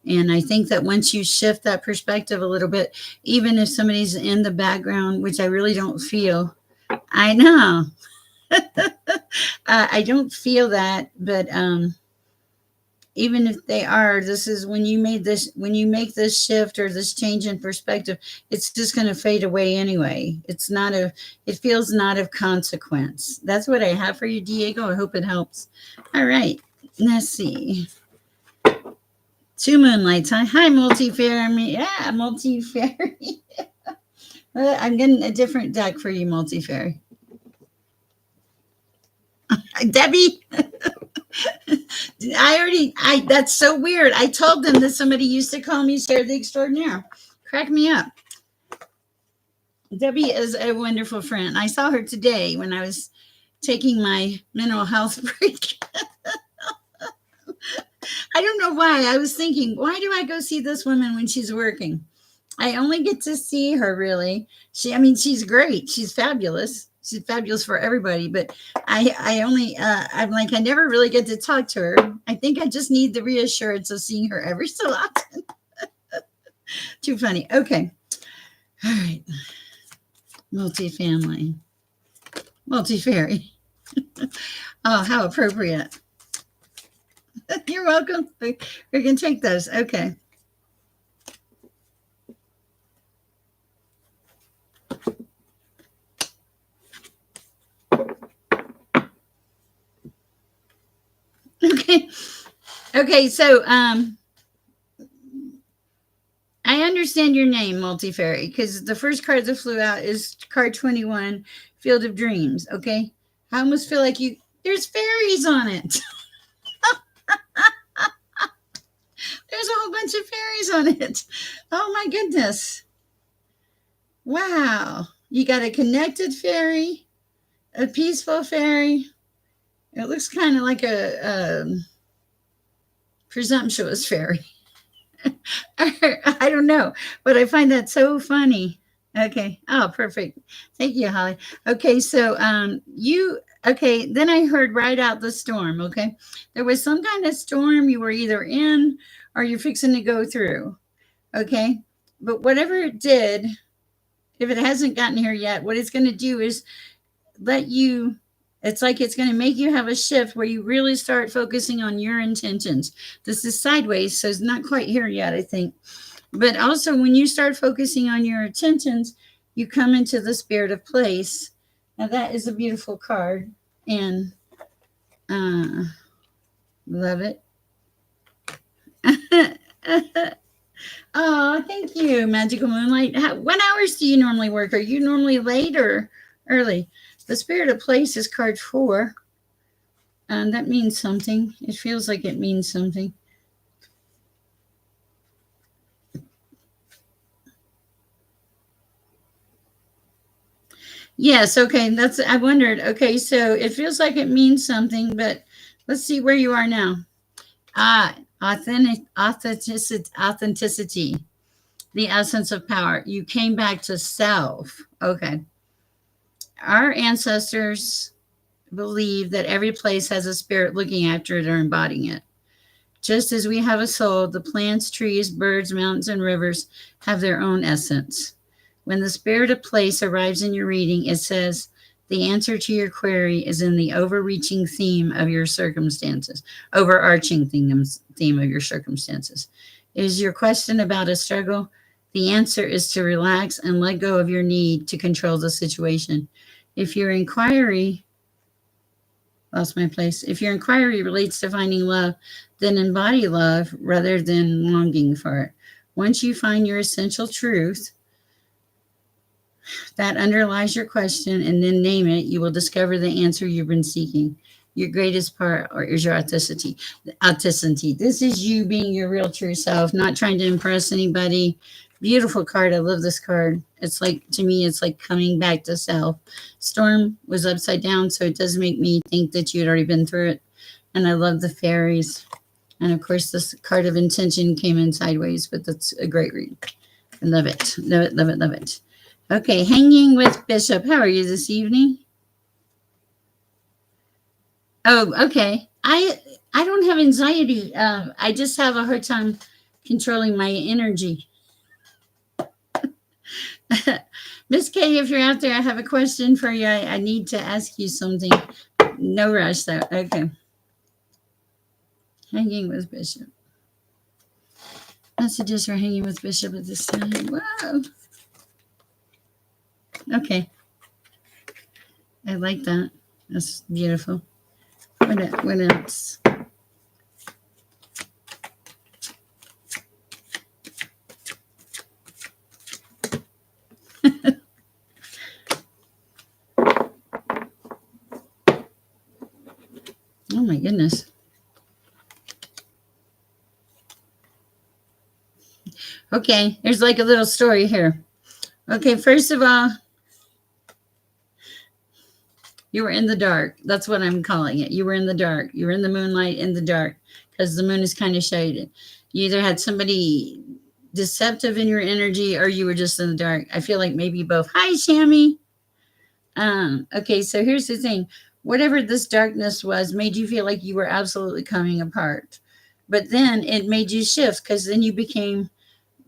And I think that once you shift that perspective a little bit, even if somebody's in the background, which I really don't feel, I know. I don't feel that, but even if they are, this is when you made this, when you make this shift or this change in perspective, it's just going to fade away anyway. It's not a, it feels not of consequence. That's what I have for you, Diego. I hope it helps. All right, let's see. Two moonlights, huh? Hi, multi-fairy. Yeah, multi-fairy. I'm getting a different deck for you, multi-fairy. Debbie. That's so weird. I told them that somebody used to call me Sher the Extraordinaire. Crack me up. Debbie is a wonderful friend. I saw her today when I was taking my mental health break. I don't know why. I was thinking, why do I go see this woman when she's working? I only get to see her really. She's great. She's fabulous. She's fabulous for everybody. But I'm like, I never really get to talk to her. I think I just need the reassurance of seeing her every so often. Too funny. Okay. All right. Multifamily. Multifairy. Oh, how appropriate. You're welcome. We can take those. Okay. Okay. Okay, so I understand your name, Multifairy, because the first card that flew out is card 21, Field of Dreams. Okay. I almost feel like there's fairies on it. There's a whole bunch of fairies on it. Oh my goodness. Wow. You got a connected fairy, a peaceful fairy. It looks kind of like a presumptuous fairy. I don't know, but I find that so funny. Okay. Oh, perfect. Thank you, Holly. Okay, so okay, then I heard ride out the storm. Okay. There was some kind of storm you were either in or you're fixing to go through. Okay. But whatever it did, if it hasn't gotten here yet, what it's going to do is let you, it's like it's going to make you have a shift where you really start focusing on your intentions. This is sideways, so it's not quite here yet, I think. But also, when you start focusing on your intentions, you come into the spirit of place. Now, that is a beautiful card, and love it. Oh, thank you, Magical Moonlight. What hours do you normally work? Are you normally late or early? The Spirit of Place is card 4. That means something. It feels like it means something. Yes, okay. I wondered. Okay, so it feels like it means something, but let's see where you are now. Authenticity, the essence of power. You came back to self. Okay. Our ancestors believe that every place has a spirit looking after it or embodying it. Just as we have a soul, the plants, trees, birds, mountains, and rivers have their own essence. When the spirit of place arrives in your reading, it says, the answer to your query is in the overreaching theme of your circumstances, overarching theme of your circumstances. Is your question about a struggle? The answer is to relax and let go of your need to control the situation. If your inquiry, lost my place, if your inquiry relates to finding love, then embody love rather than longing for it. Once you find your essential truth that underlies your question and then name it, you will discover the answer you've been seeking. Your greatest part or is your authenticity. Authenticity. This is you being your real true self, not trying to impress anybody. Beautiful card. I love this card. It's like, to me, it's like coming back to self. Storm was upside down, so it does make me think that you had already been through it. And I love the fairies. And of course, this card of intention came in sideways, but that's a great read. I love it. Love it, love it, love it. Okay, hanging with Bishop. How are you this evening? Oh, okay. I don't have anxiety. I just have a hard time controlling my energy. Miss Kay, if you're out there, I have a question for you. I need to ask you something. No rush, though. Okay. Hanging with Bishop. Messages for hanging with Bishop at this time. Wow. Okay. I like that. That's beautiful. What else? Oh my goodness. Okay, there's like a little story here. Okay, first of all, you were in the dark. That's what I'm calling it. You were in the dark. You were in the moonlight in the dark because the moon is kind of shaded. You either had somebody deceptive in your energy or you were just in the dark. I feel like maybe both. Hi, Shammy. Okay, so here's the thing. Whatever this darkness was made you feel like you were absolutely coming apart. But then it made you shift because then you became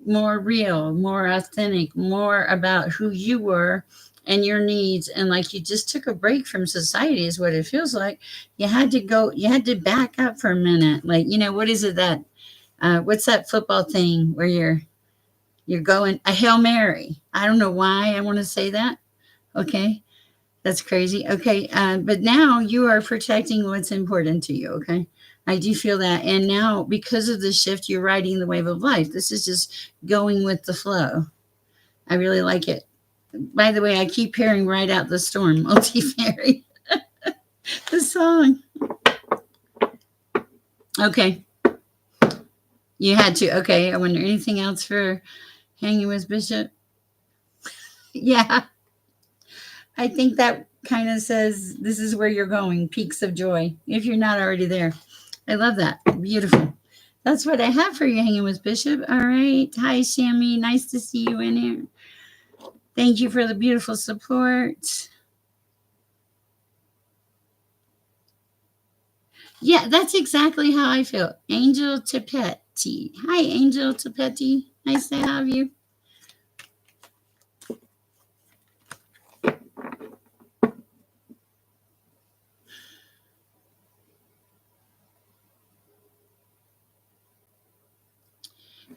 more real, more authentic, more about who you were and your needs. And like you just took a break from society, is what it feels like. You had to go, you had to back up for a minute. Like, what is it that, what's that football thing where you're going a Hail Mary? I don't know why I want to say that. Okay. That's crazy. Okay. But now you are protecting what's important to you. Okay. I do feel that. And now, because of the shift, you're riding the wave of life. This is just going with the flow. I really like it. By the way, I keep hearing Ride Out the Storm, Multi-Fairy, the song. Okay. You had to. Okay. I wonder anything else for hanging with Bishop? Yeah. I think that kind of says this is where you're going, peaks of joy, if you're not already there. I love that. Beautiful. That's what I have for you, hanging with Bishop. All right. Hi, Shammy. Nice to see you in here. Thank you for the beautiful support. Yeah, that's exactly how I feel. Angel Tapetti. Hi, Angel Tapetti. Nice to have you.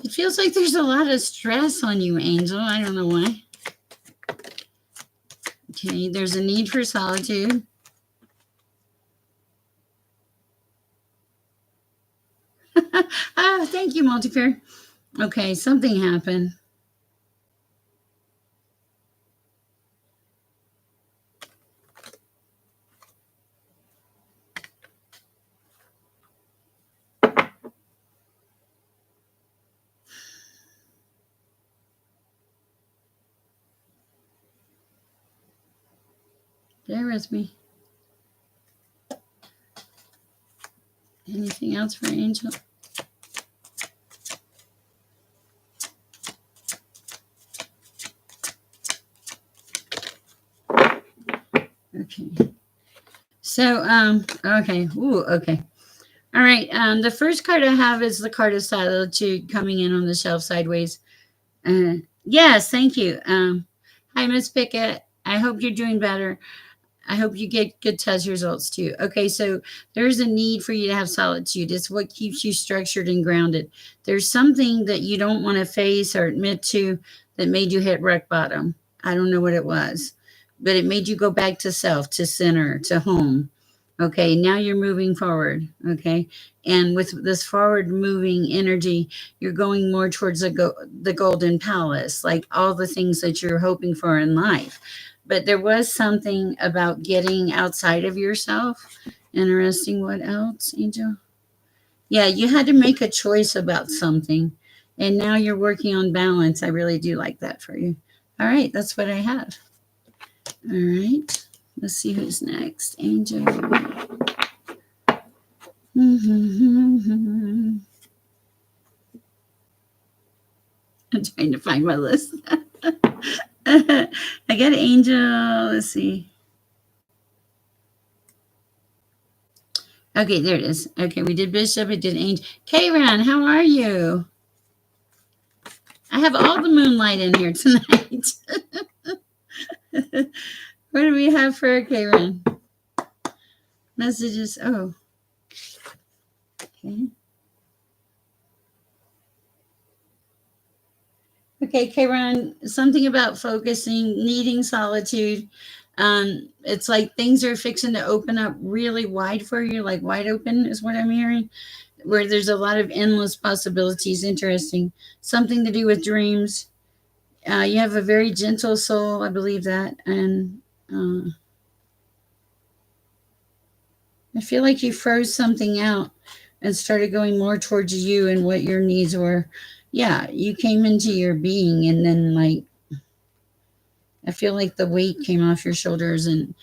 It feels like there's a lot of stress on you, Angel. I don't know why. Okay, there's a need for solitude. Thank you, Multifair. Okay, something happened. Bear with me. Anything else for Angel? Okay. So, okay. Ooh, okay. All right. The first card I have is the card of solitude coming in on the shelf sideways. Yes, thank you. Hi, Miss Pickett. I hope you're doing better. I hope you get good test results too. Okay, so there's a need for you to have solitude. It's what keeps you structured and grounded. There's something that you don't want to face or admit to that made you hit rock bottom. I don't know what it was, but it made you go back to self, to center, to home. Okay, now you're moving forward. Okay, and with this forward moving energy, you're going more towards the golden palace, like all the things that you're hoping for in life. But there was something about getting outside of yourself Interesting. What else, Angel? Yeah, you had to make a choice about something, and now you're working on balance. I really do like that for you. All right, that's what I have. All right, let's see who's next. Angel. I'm trying to find my list. I got Angel. Let's see. Okay, there it is. Okay, we did Bishop. I did Angel. Kayran, how are you? I have all the moonlight in here tonight. What do we have for Kayran? Messages. Oh, okay. Okay, Kayran, something about focusing, needing solitude. It's like things are fixing to open up really wide for you, like wide open is what I'm hearing, where there's a lot of endless possibilities. Interesting. Something to do with dreams. You have a very gentle soul, I believe that. And I feel like you froze something out and started going more towards you and what your needs were. Yeah, you came into your being, and then, like, I feel like the weight came off your shoulders, and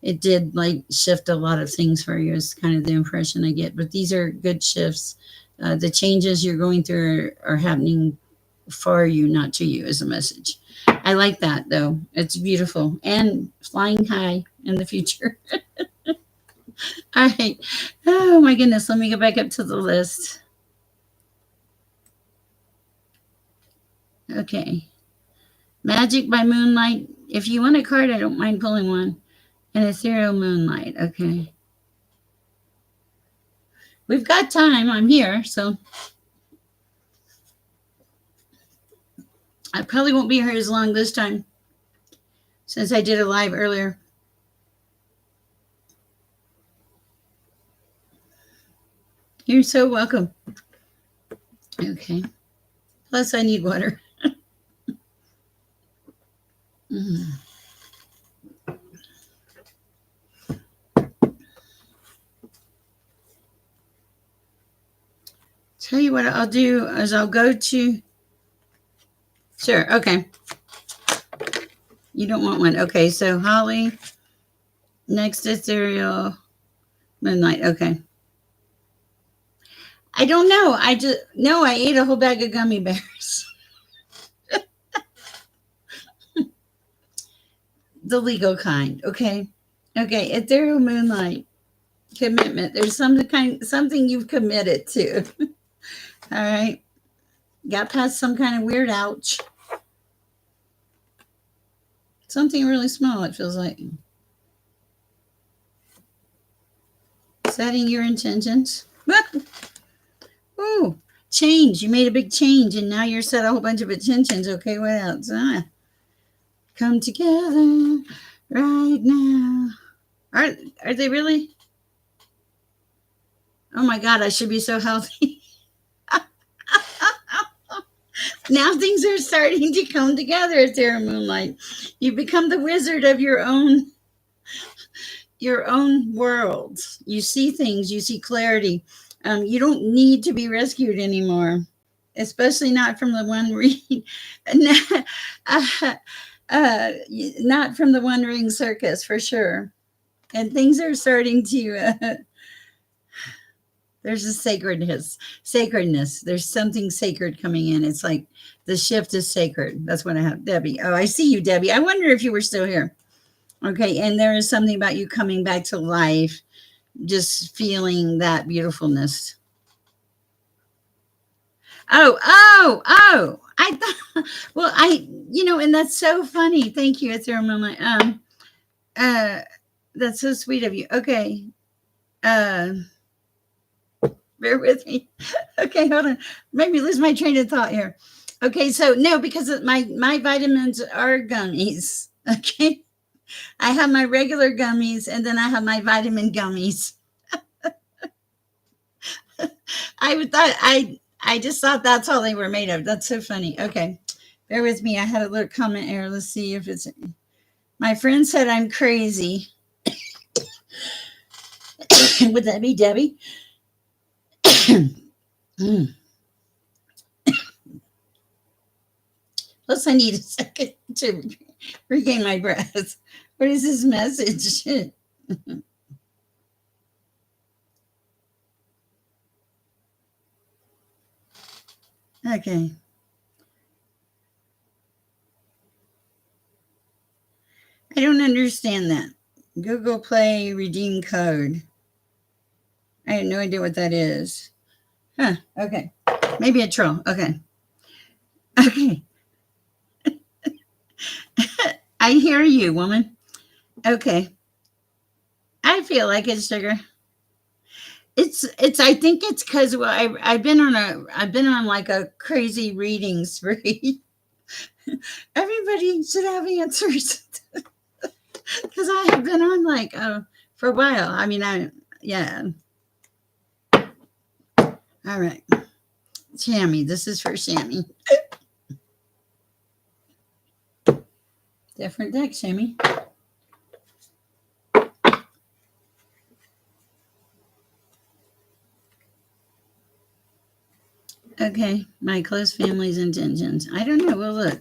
it did, like, shift a lot of things for you, is kind of the impression I get. But these are good shifts. The changes you're going through are happening for you, not to you, is a message. I like that, though. It's beautiful and flying high in the future. All right. Oh, my goodness. Let me go back up to the list. Okay. Magic by Moonlight. If you want a card, I don't mind pulling one. And Ethereal Moonlight. Okay. We've got time. I'm here. So I probably won't be here as long this time since I did a live earlier. You're so welcome. Okay. Plus, I need water. Tell you what I'll do is I'll go to. Sure. Okay. You don't want one. Okay. So Holly, next Ethereal Moonlight. Okay. I don't know. I ate a whole bag of gummy bears. The legal kind. Okay. Okay. Ethereal Moonlight. Commitment. There's something you've committed to. All right. Got past some kind of weird ouch. Something really small, it feels like. Setting your intentions. Ooh, change. You made a big change, and now you're set a whole bunch of intentions. Okay, what else? Come together right now. Are they really? Oh my God, I should be so healthy. Now things are starting to come together at Terra Moonlight. You become the wizard of your own world. You see things, you see clarity. You don't need to be rescued anymore, especially not from the one ring, not from the one ring circus for sure. And things are starting to. There's a sacredness. There's something sacred coming in. It's like the shift is sacred. That's what I have, Debbie. Oh, I see you, Debbie. I wonder if you were still here. Okay, and there is something about you coming back to life, just feeling that beautifulness. Oh! I thought, well, and that's so funny. Thank you. It's a moment. That's so sweet of you. Okay. Bear with me. Okay, hold on. Made me lose my train of thought here. Okay, so no, because my vitamins are gummies. Okay. I have my regular gummies, and then I have my vitamin gummies. I just thought that's all they were made of. That's so funny. Okay. Bear with me. I had a little comment here. Let's see if it's. My friend said I'm crazy. Would that be Debbie? Mm. Plus, I need a second to regain my breath. What is this message? Okay. I don't understand that. Google Play redeem code. I have no idea what that is. Huh. Okay. Maybe a troll. Okay. Okay. I hear you, woman. Okay. I feel like it's sugar. It's I think it's because well I've been on like a crazy reading spree. Everybody should have answers because I have been on like for a while. I mean I yeah. All right. Shammy. This is for Shammy. Different deck, Shammy. Okay, my close family's intentions. I don't know. We'll look.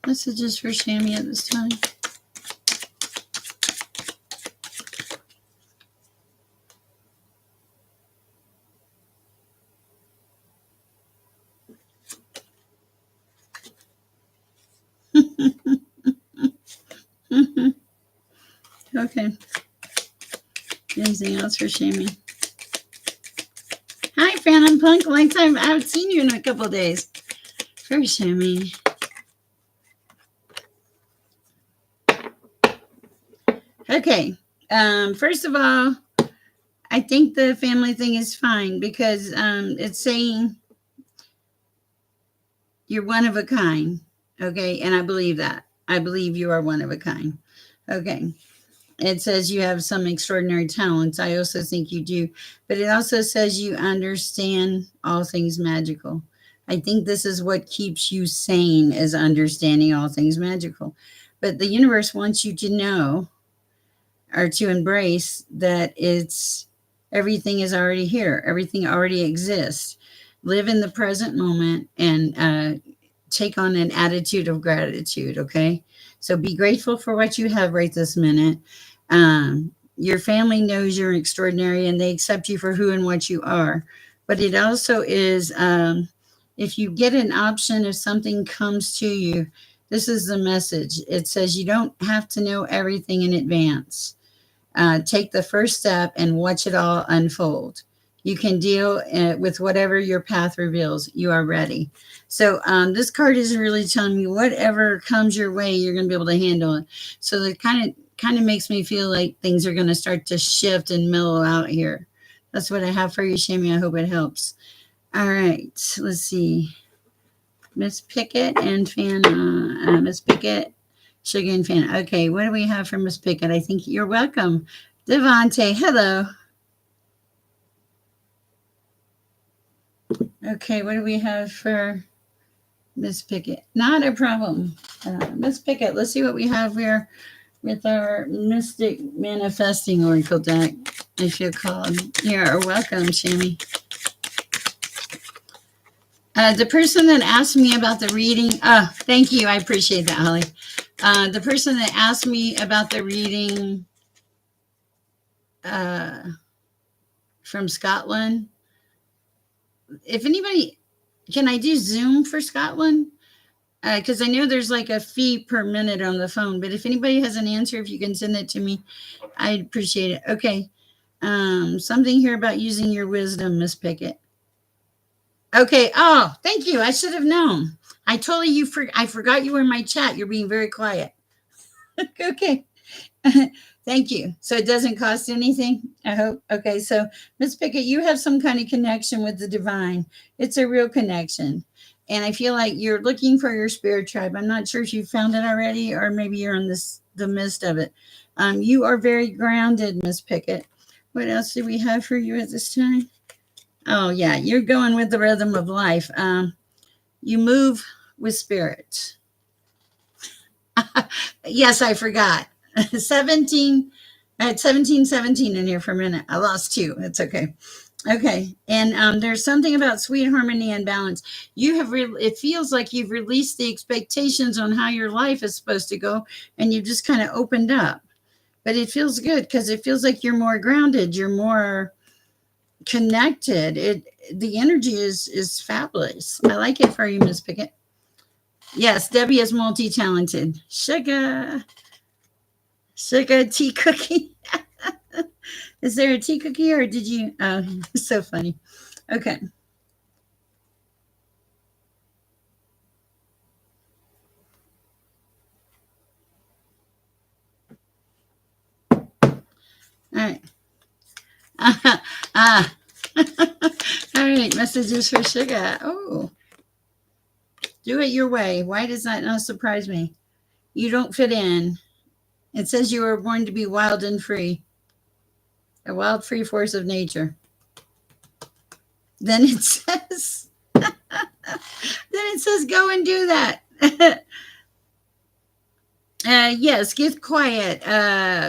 Messages for Shammy at this time. Okay. Anything else for Shammy? Hi, Phantom Punk. Long time. I haven't seen you in a couple days. For Shammy. Okay. First of all, I think the family thing is fine because it's saying you're one of a kind. Okay. And I believe that. I believe you are one of a kind. Okay. It says you have some extraordinary talents. I also think you do. But it also says you understand all things magical. I think this is what keeps you sane is understanding all things magical. But the universe wants you to know or to embrace that it's everything is already here. Everything already exists. Live in the present moment and take on an attitude of gratitude. Okay. So be grateful for what you have right this minute. Your family knows you're extraordinary and they accept you for who and what you are. But it also is if you get an option, if something comes to you, this is the message. It says you don't have to know everything in advance. Take the first step and watch it all unfold. You can deal with whatever your path reveals. You are ready. So this card is really telling me whatever comes your way, you're going to be able to handle it. So it kind of makes me feel like things are going to start to shift and mellow out here. That's what I have for you, Shammy. I hope it helps. All right, let's see. Miss Pickett and Fan. Miss Pickett, Sugar and Fan. Okay, what do we have for Miss Pickett? I think you're welcome. Devante, hello. Okay, what do we have for Miss Pickett? Not a problem. Miss Pickett, let's see what we have here with our Mystic Manifesting Oracle deck, if you're called. You're welcome, Shammy. The person that asked me about the reading, thank you. I appreciate that, Holly. The person that asked me about the reading from Scotland, if anybody, can I do Zoom for Scotland? Because I know there's like a fee per minute on the phone, but if anybody has an answer, if you can send it to me, I'd appreciate it. Okay. Something here about using your wisdom, Miss Pickett. Okay. Oh, thank you. I should have known. I totally I forgot you were in my chat. You're being very quiet. Okay. Thank you. So it doesn't cost anything, I hope. Okay. So Miss Pickett, you have some kind of connection with the divine. It's a real connection. And I feel like you're looking for your spirit tribe. I'm not sure if you found it already, or maybe you're in the midst of it. You are very grounded, Miss Pickett. What else do we have for you at this time? Oh yeah, you're going with the rhythm of life. You move with spirit. Yes, I forgot. 17. I had 1717 in here for a minute. I lost two. It's okay. Okay. And there's something about sweet harmony and balance. You have, it feels like you've released the expectations on how your life is supposed to go, and you've just kind of opened up. But it feels good because it feels like you're more grounded. You're more connected. The energy is fabulous. I like it for you, Miss Pickett. Yes, Debbie is multi-talented. Sugar tea cookie. Is there a tea cookie or did you? Oh, so funny. Okay. All right. Ah. All right. Messages for sugar. Oh, do it your way. Why does that not surprise me? You don't fit in. It says you were born to be wild and free, a wild, free force of nature. Then it says, go and do that. Yes, get quiet,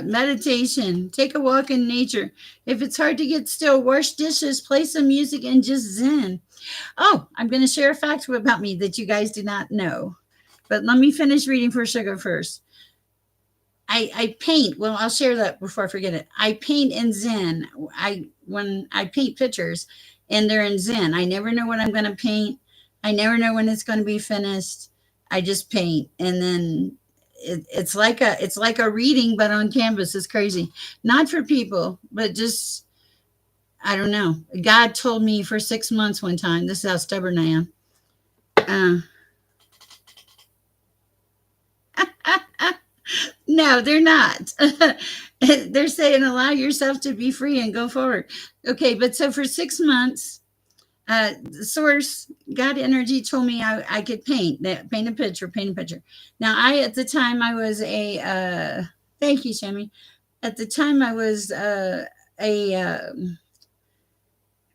meditation, take a walk in nature. If it's hard to get still, wash dishes, play some music, and just zen. Oh, I'm going to share a fact about me that you guys do not know. But let me finish reading for sugar first. I paint. Well, I'll share that before I forget it. I paint in Zen. When I paint pictures, and they're in Zen. I never know what I'm going to paint. I never know when it's going to be finished. I just paint, and then it's like a reading, but on canvas. It's crazy. Not for people, but just I don't know. God told me for 6 months one time. This is how stubborn I am. No, they're not. They're saying allow yourself to be free and go forward. Okay, but so for 6 months, the source, God energy told me I could paint a picture. Now, at the time I was thank you, Shammy. At the time I was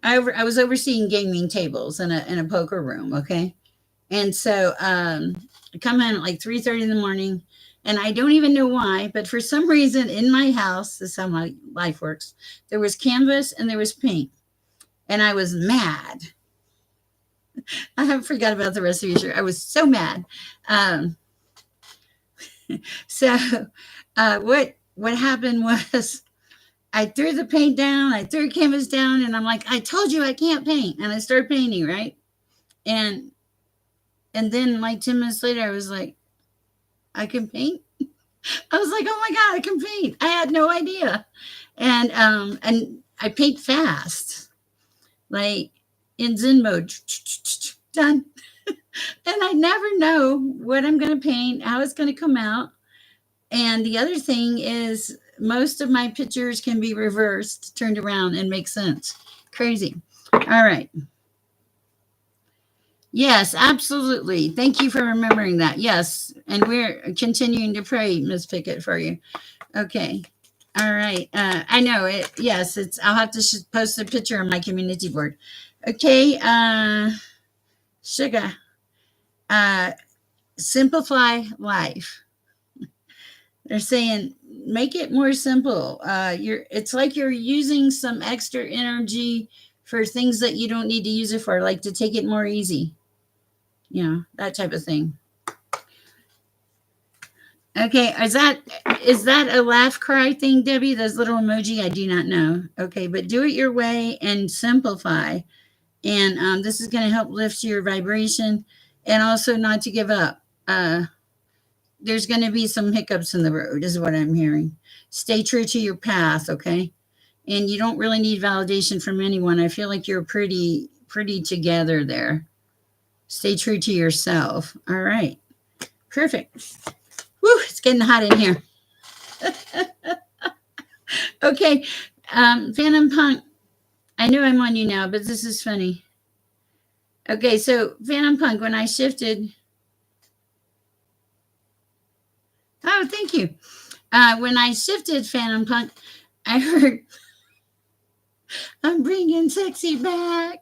I was overseeing gaming tables in a poker room. Okay, and so I come in at like 3:30 in the morning, and I don't even know why, but for some reason in my house, this is how my life works. There was canvas and there was paint, and I was mad. I haven't forgot about the rest of your shirt. I was so mad. Um, so what happened was I threw the paint down, I threw canvas down, and I'm like, I told you I can't paint, and I started painting, right? And then like 10 minutes later, I was like, I can paint. I was like, oh my god, I can paint. I had no idea, and I paint fast, like in Zen mode. Done. And I never know what I'm going to paint, how it's going to come out. And the other thing is, most of my pictures can be reversed, turned around, and make sense. Crazy. All right. Yes, absolutely. Thank you for remembering that. Yes. And we're continuing to pray, Miss Pickett, for you. Okay. All right. I know it. Yes, I'll have to post a picture on my community board. Okay. Sugar. Simplify life. They're saying make it more simple. It's like you're using some extra energy for things that you don't need to use it for, like to take it more easy. That type of thing. Okay, is that a laugh cry thing, Debbie? Those little emoji, I do not know. Okay, but do it your way and simplify. And this is going to help lift your vibration, and also not to give up. There's going to be some hiccups in the road, is what I'm hearing. Stay true to your path, okay? And you don't really need validation from anyone. I feel like you're pretty together there. Stay true to yourself. All right. Perfect. Woo, it's getting hot in here. Okay. Phantom Punk, I know I'm on you now, but this is funny. Okay, so Phantom Punk, when I shifted. Oh, thank you. When I shifted Phantom Punk, I heard, I'm bringing sexy back.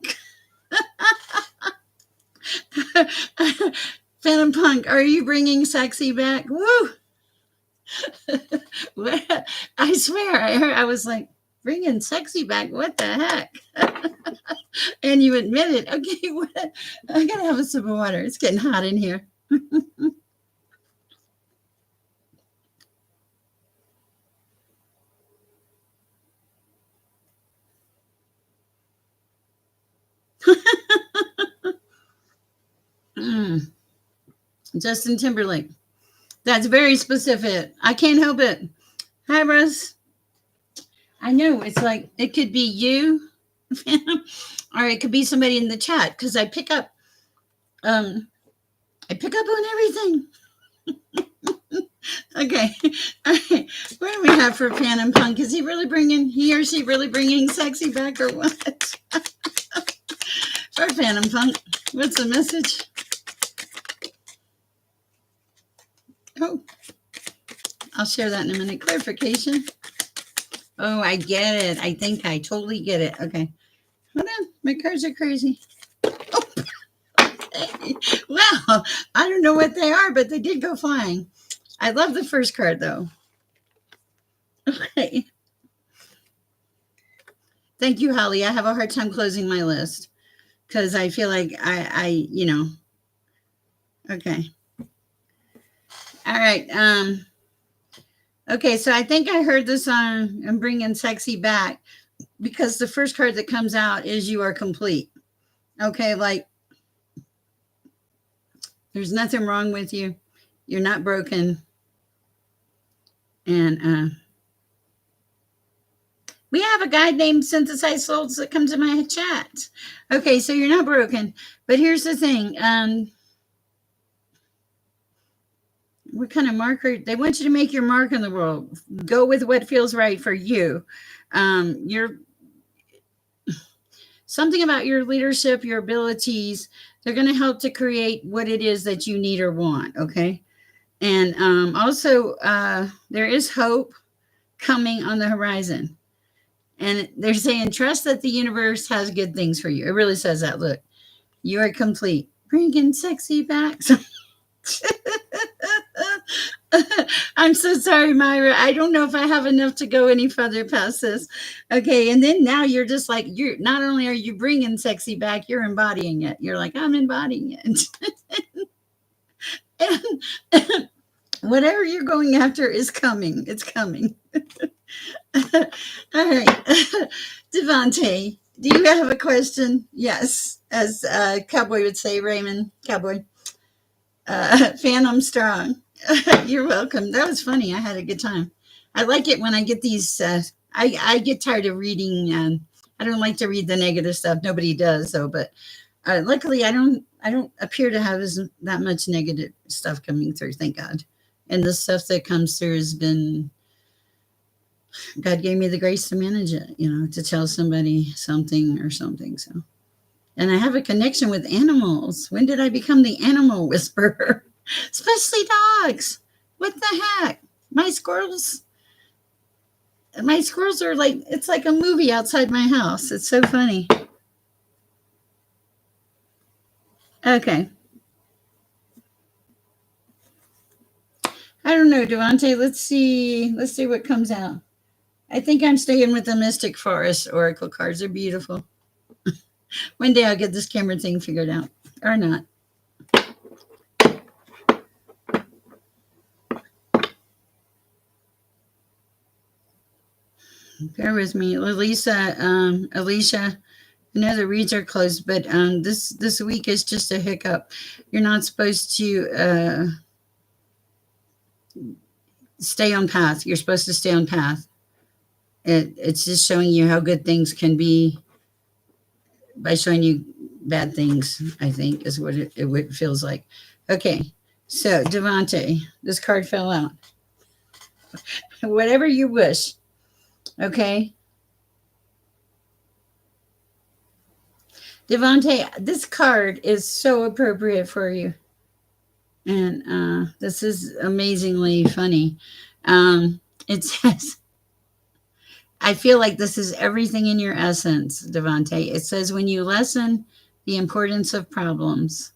Phantom Punk, are you bringing sexy back? Woo! I swear, I was like, bringing sexy back. What the heck? And you admit it. Okay, what? I gotta have a sip of water. It's getting hot in here. Mm, Justin Timberlake. That's very specific. I can't help it. Hi, Russ. I know it's like it could be you, or it could be somebody in the chat because um I pick up on everything. Okay, all right. What do we have for Phantom Punk? Is he or she really bringing sexy back or what? For Phantom Punk, what's the message? Oh, I'll share that in a minute. Clarification. Oh, I get it. I think I totally get it. Okay, hold on. My cards are crazy. Oh, hey. Well, I don't know what they are, but they did go flying. I love the first card though. Okay. Thank you, Holly. I have a hard time closing my list because I feel like okay. All right. Okay, so I think I heard the song "I'm Bringing Sexy Back" because the first card that comes out is "You Are Complete." Okay, like there's nothing wrong with you. You're not broken, and we have a guy named Synthesized Souls that comes in my chat. Okay, so you're not broken, but here's the thing. What kind of marker? They want you to make your mark in the world. Go with what feels right for you. You're something about your leadership, your abilities. They're going to help to create what it is that you need or want. Okay, and also there is hope coming on the horizon. And they're saying, trust that the universe has good things for you. It really says that. Look, you are complete. Bringing sexy back. I'm so sorry, Myra. I don't know if I have enough to go any further past this. Okay, and then now you're just like, you're not only are you bringing sexy back, you're embodying it. You're like, I'm embodying it. And whatever you're going after is coming. It's coming. All right. Devante, do you have a question? Yes. As Cowboy would say, Raymond, Cowboy. Phantom Strong. You're welcome. That was funny. I had a good time. I like it when I get these. I get tired of reading. I don't like to read the negative stuff. Nobody does, though. But luckily, I don't appear to have that much negative stuff coming through. Thank God. And the stuff that comes through has been, God gave me the grace to manage it. To tell somebody something or something. So. And I have a connection with animals. When did I become the animal whisperer? Especially dogs. What the heck? My squirrels are like, it's like a movie outside my house. It's so funny. Okay. I don't know, Devante. Let's see. Let's see what comes out. I think I'm staying with the Mystic Forest Oracle cards. They're beautiful. One day I'll get this camera thing figured out. Or not. Bear with me. Alicia, I know the reads are closed, but this week is just a hiccup. You're not supposed to stay on path. You're supposed to stay on path. It's just showing you how good things can be by showing you bad things, I think, is what it feels like. Okay, so Devante, this card fell out. Whatever you wish. Okay. Devante, this card is so appropriate for you. And this is amazingly funny. It says, I feel like this is everything in your essence, Devante. It says, when you lessen the importance of problems,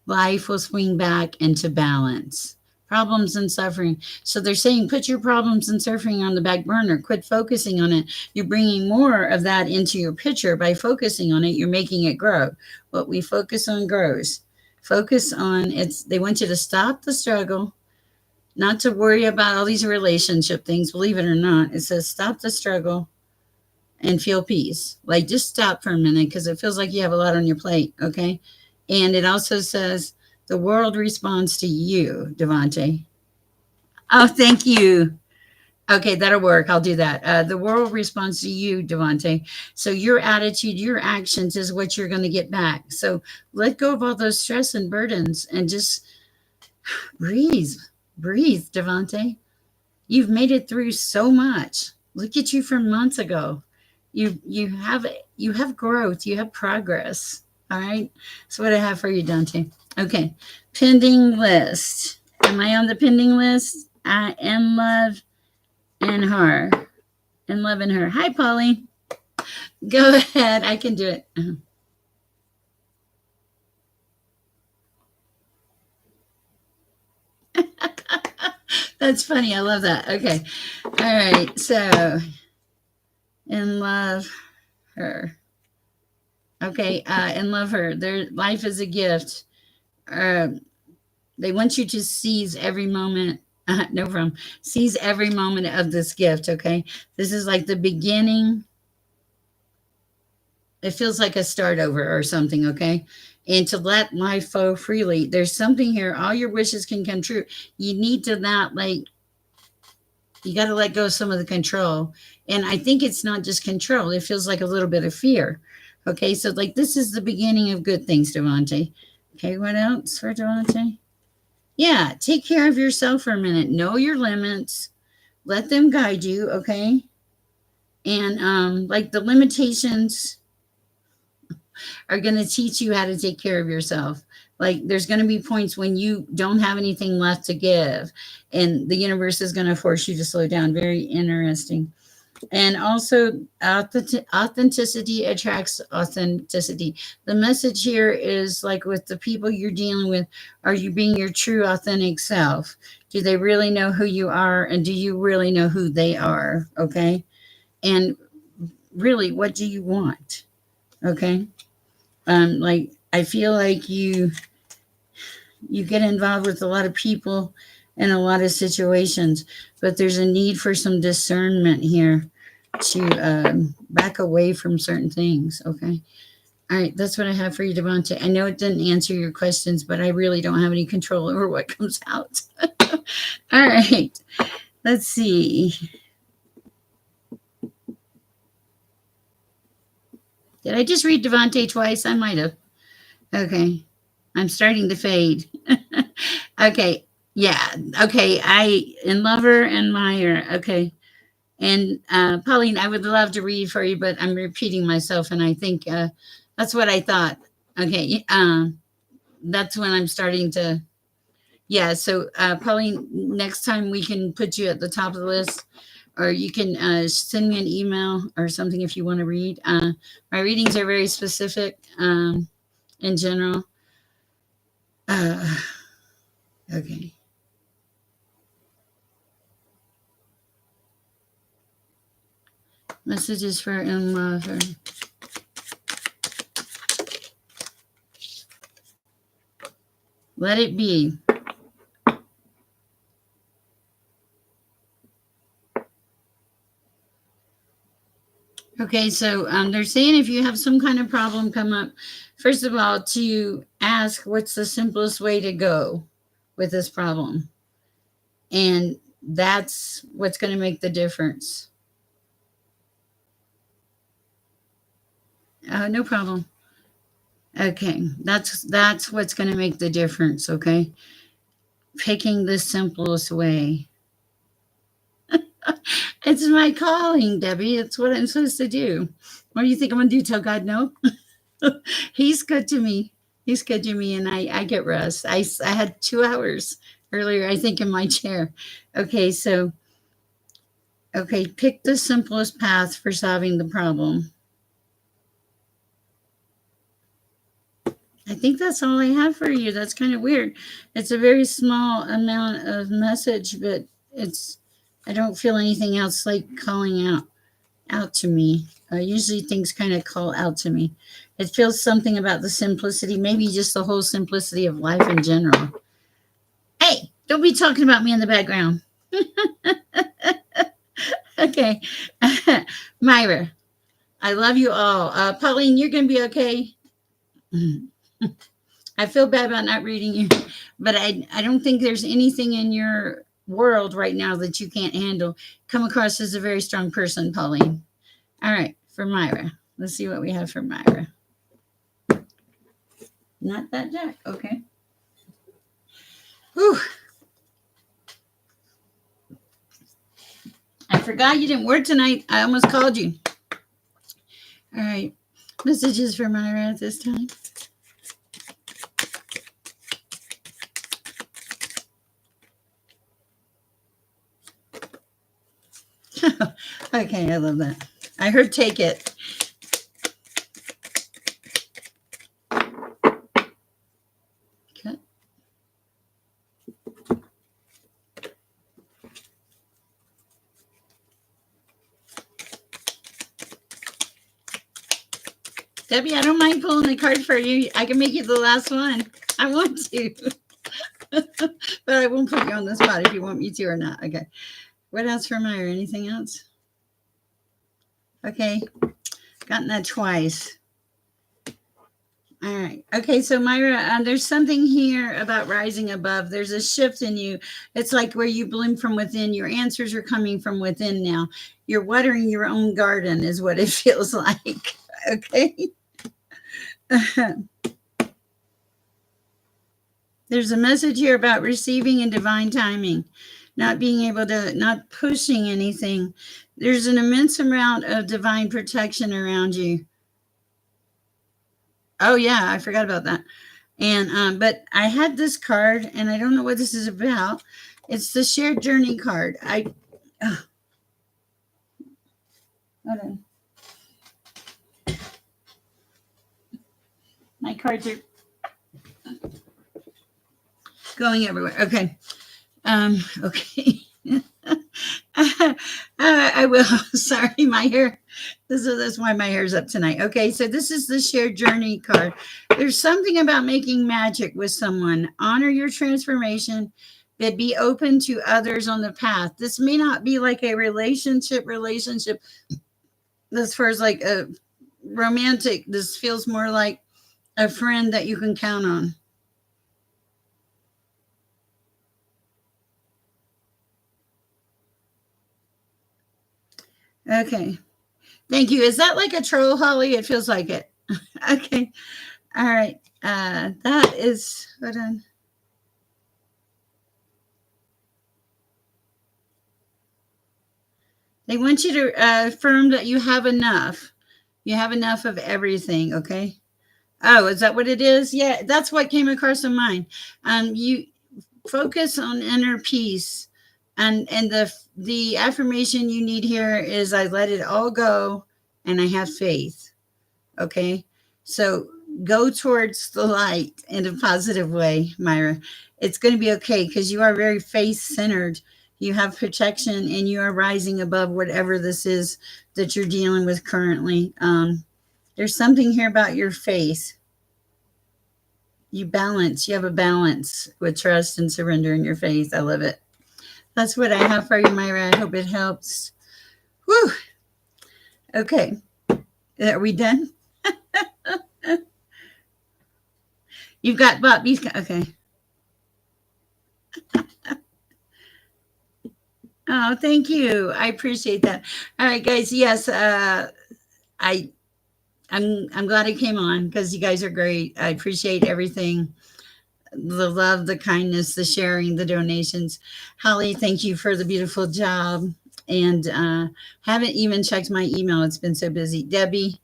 life will swing back into balance. Problems and suffering. So they're saying put your problems and suffering on the back burner. Quit focusing on it. You're bringing more of that into your picture by focusing on it. You're making it grow. What we focus on grows. Focus on it's. They want you to stop the struggle, not to worry about all these relationship things. Believe it or not, it says stop the struggle and feel peace. Like just stop for a minute because it feels like you have a lot on your plate. Okay, and it also says the world responds to you, Devante. Oh, thank you. Okay, that'll work. I'll do that. The world responds to you, Devante. So your attitude, your actions is what you're going to get back. So let go of all those stress and burdens and just breathe. Breathe, Devante. You've made it through so much. Look at you from months ago. You have growth. You have progress. All right. That's what I have for you, Dante. Okay. Pending list. Am I on the pending list? I am love and her. And love and her. Hi, Polly. Go ahead. I can do it. That's funny. I love that. Okay. All right. So, in love her. Okay. And love her. Their life is a gift. Uh, they want you to seize every moment. No problem. Seize every moment of this gift. Okay. This is like the beginning. It feels like a start over or something. Okay. And to let life flow freely. There's something here. All your wishes can come true. You need to not like, you got to let go of some of the control. And I think it's not just control. It feels like a little bit of fear. Okay. So like this is the beginning of good things, Devante. Okay. What else for Devante? Yeah, take care of yourself for a minute. Know your limits. Let them guide you, okay? And like the limitations are going to teach you how to take care of yourself. Like there's going to be points when you don't have anything left to give, and the universe is going to force you to slow down. Very interesting. And also, authenticity attracts authenticity. The message here is like with the people you're dealing with, are you being your true, authentic self? Do they really know who you are? And do you really know who they are? Okay. And really, what do you want? Okay. Like, I feel like you get involved with a lot of people and a lot of situations, but there's a need for some discernment here to back away from certain things. Okay. All right. That's what I have for you, Devontae. I know it didn't answer your questions, but I really don't have any control over what comes out. All right. Let's see. Did I just read Devontae twice? I might have. Okay. I'm starting to fade. Okay. Yeah. Okay. I in lover and Meyer. Okay. And Pauline, I would love to read for you, but I'm repeating myself, and I think that's what I thought. Okay, that's when I'm starting to. Yeah, so Pauline, next time we can put you at the top of the list, or you can send me an email or something if you want to read. My readings are very specific in general. Uh, okay. Messages for in love. Let it be. Okay, so they're saying if you have some kind of problem come up, first of all, to ask what's the simplest way to go with this problem. And that's what's going to make the difference. No problem. Okay, that's what's going to make the difference. Okay, picking the simplest way. It's my calling, Debbie. It's what I'm supposed to do. What do you think I'm going to do? Tell God no? He's good to me. He's good to me, and I get rest. I had 2 hours earlier, I think, in my chair. Okay, so, okay, pick the simplest path for solving the problem. I think that's all I have for you. That's kind of weird. It's a very small amount of message, but it's I don't feel anything else like calling out to me. Usually things kind of call out to me. It feels something about the simplicity, maybe just the whole simplicity of life in general. Hey, don't be talking about me in the background. Okay. Myra, I love you all. Pauline, you're going to be okay. I feel bad about not reading you, but I don't think there's anything in your world right now that you can't handle. Come across as a very strong person, Pauline. All right, for Myra. Let's see what we have for Myra. Not that Jack. Okay. Whew. I forgot you didn't work tonight. I almost called you. All right. Messages for Myra at this time. Okay, I love that. I heard take it. Okay. Debbie, I don't mind pulling the card for you. I can make you the last one. I want to. But I won't put you on the spot if you want me to or not. Okay. What else for Myra? Anything else? Okay. Gotten that twice. All right. Okay. So, Myra, there's something here about rising above. There's a shift in you. It's like where you bloom from within. Your answers are coming from within now. You're watering your own garden, is what it feels like. Okay. There's a message here about receiving and divine timing, not being able to, not pushing anything. There's an immense amount of divine protection around you. Oh yeah, I forgot about that. And but I had this card, and I don't know what this is about. It's the shared journey card. Hold on. My cards are going everywhere. Okay. Okay. I will. Sorry, my hair. That's why my hair's up tonight. Okay, so this is the shared journey card. There's something about making magic with someone. Honor your transformation, but be open to others on the path. This may not be like a relationship as far as like a romantic. This feels more like a friend that you can count on. Okay. Thank you. Is that like a troll, Holly? It feels like it. Okay. All right. That is, hold on. They want you to affirm that you have enough. You have enough of everything. Okay. Oh, is that what it is? Yeah, that's what came across in mind. You focus on inner peace, and the affirmation you need here is I let it all go, and I have faith. Okay. So go towards the light in a positive way, Myra. It's going to be okay because you are very faith centered. You have protection and you are rising above whatever this is that you're dealing with currently. There's something here about your faith. You balance, you have a balance with trust and surrender in your faith. I love it. That's what I have for you, Myra. I hope it helps. Whew. Okay. Are we done? You've got Bob. Okay. Oh, thank you. I appreciate that. All right, guys. Yes, I'm glad I came on because you guys are great. I appreciate everything. The love, the kindness, the sharing, the donations. Holly, thank you for the beautiful job. And haven't even checked my email. It's been so busy. Debbie,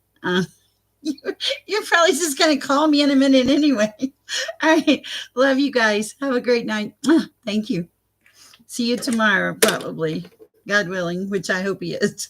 you're probably just going to call me in a minute anyway. All right. Love you guys. Have a great night. Thank you. See you tomorrow, probably. God willing, which I hope he is.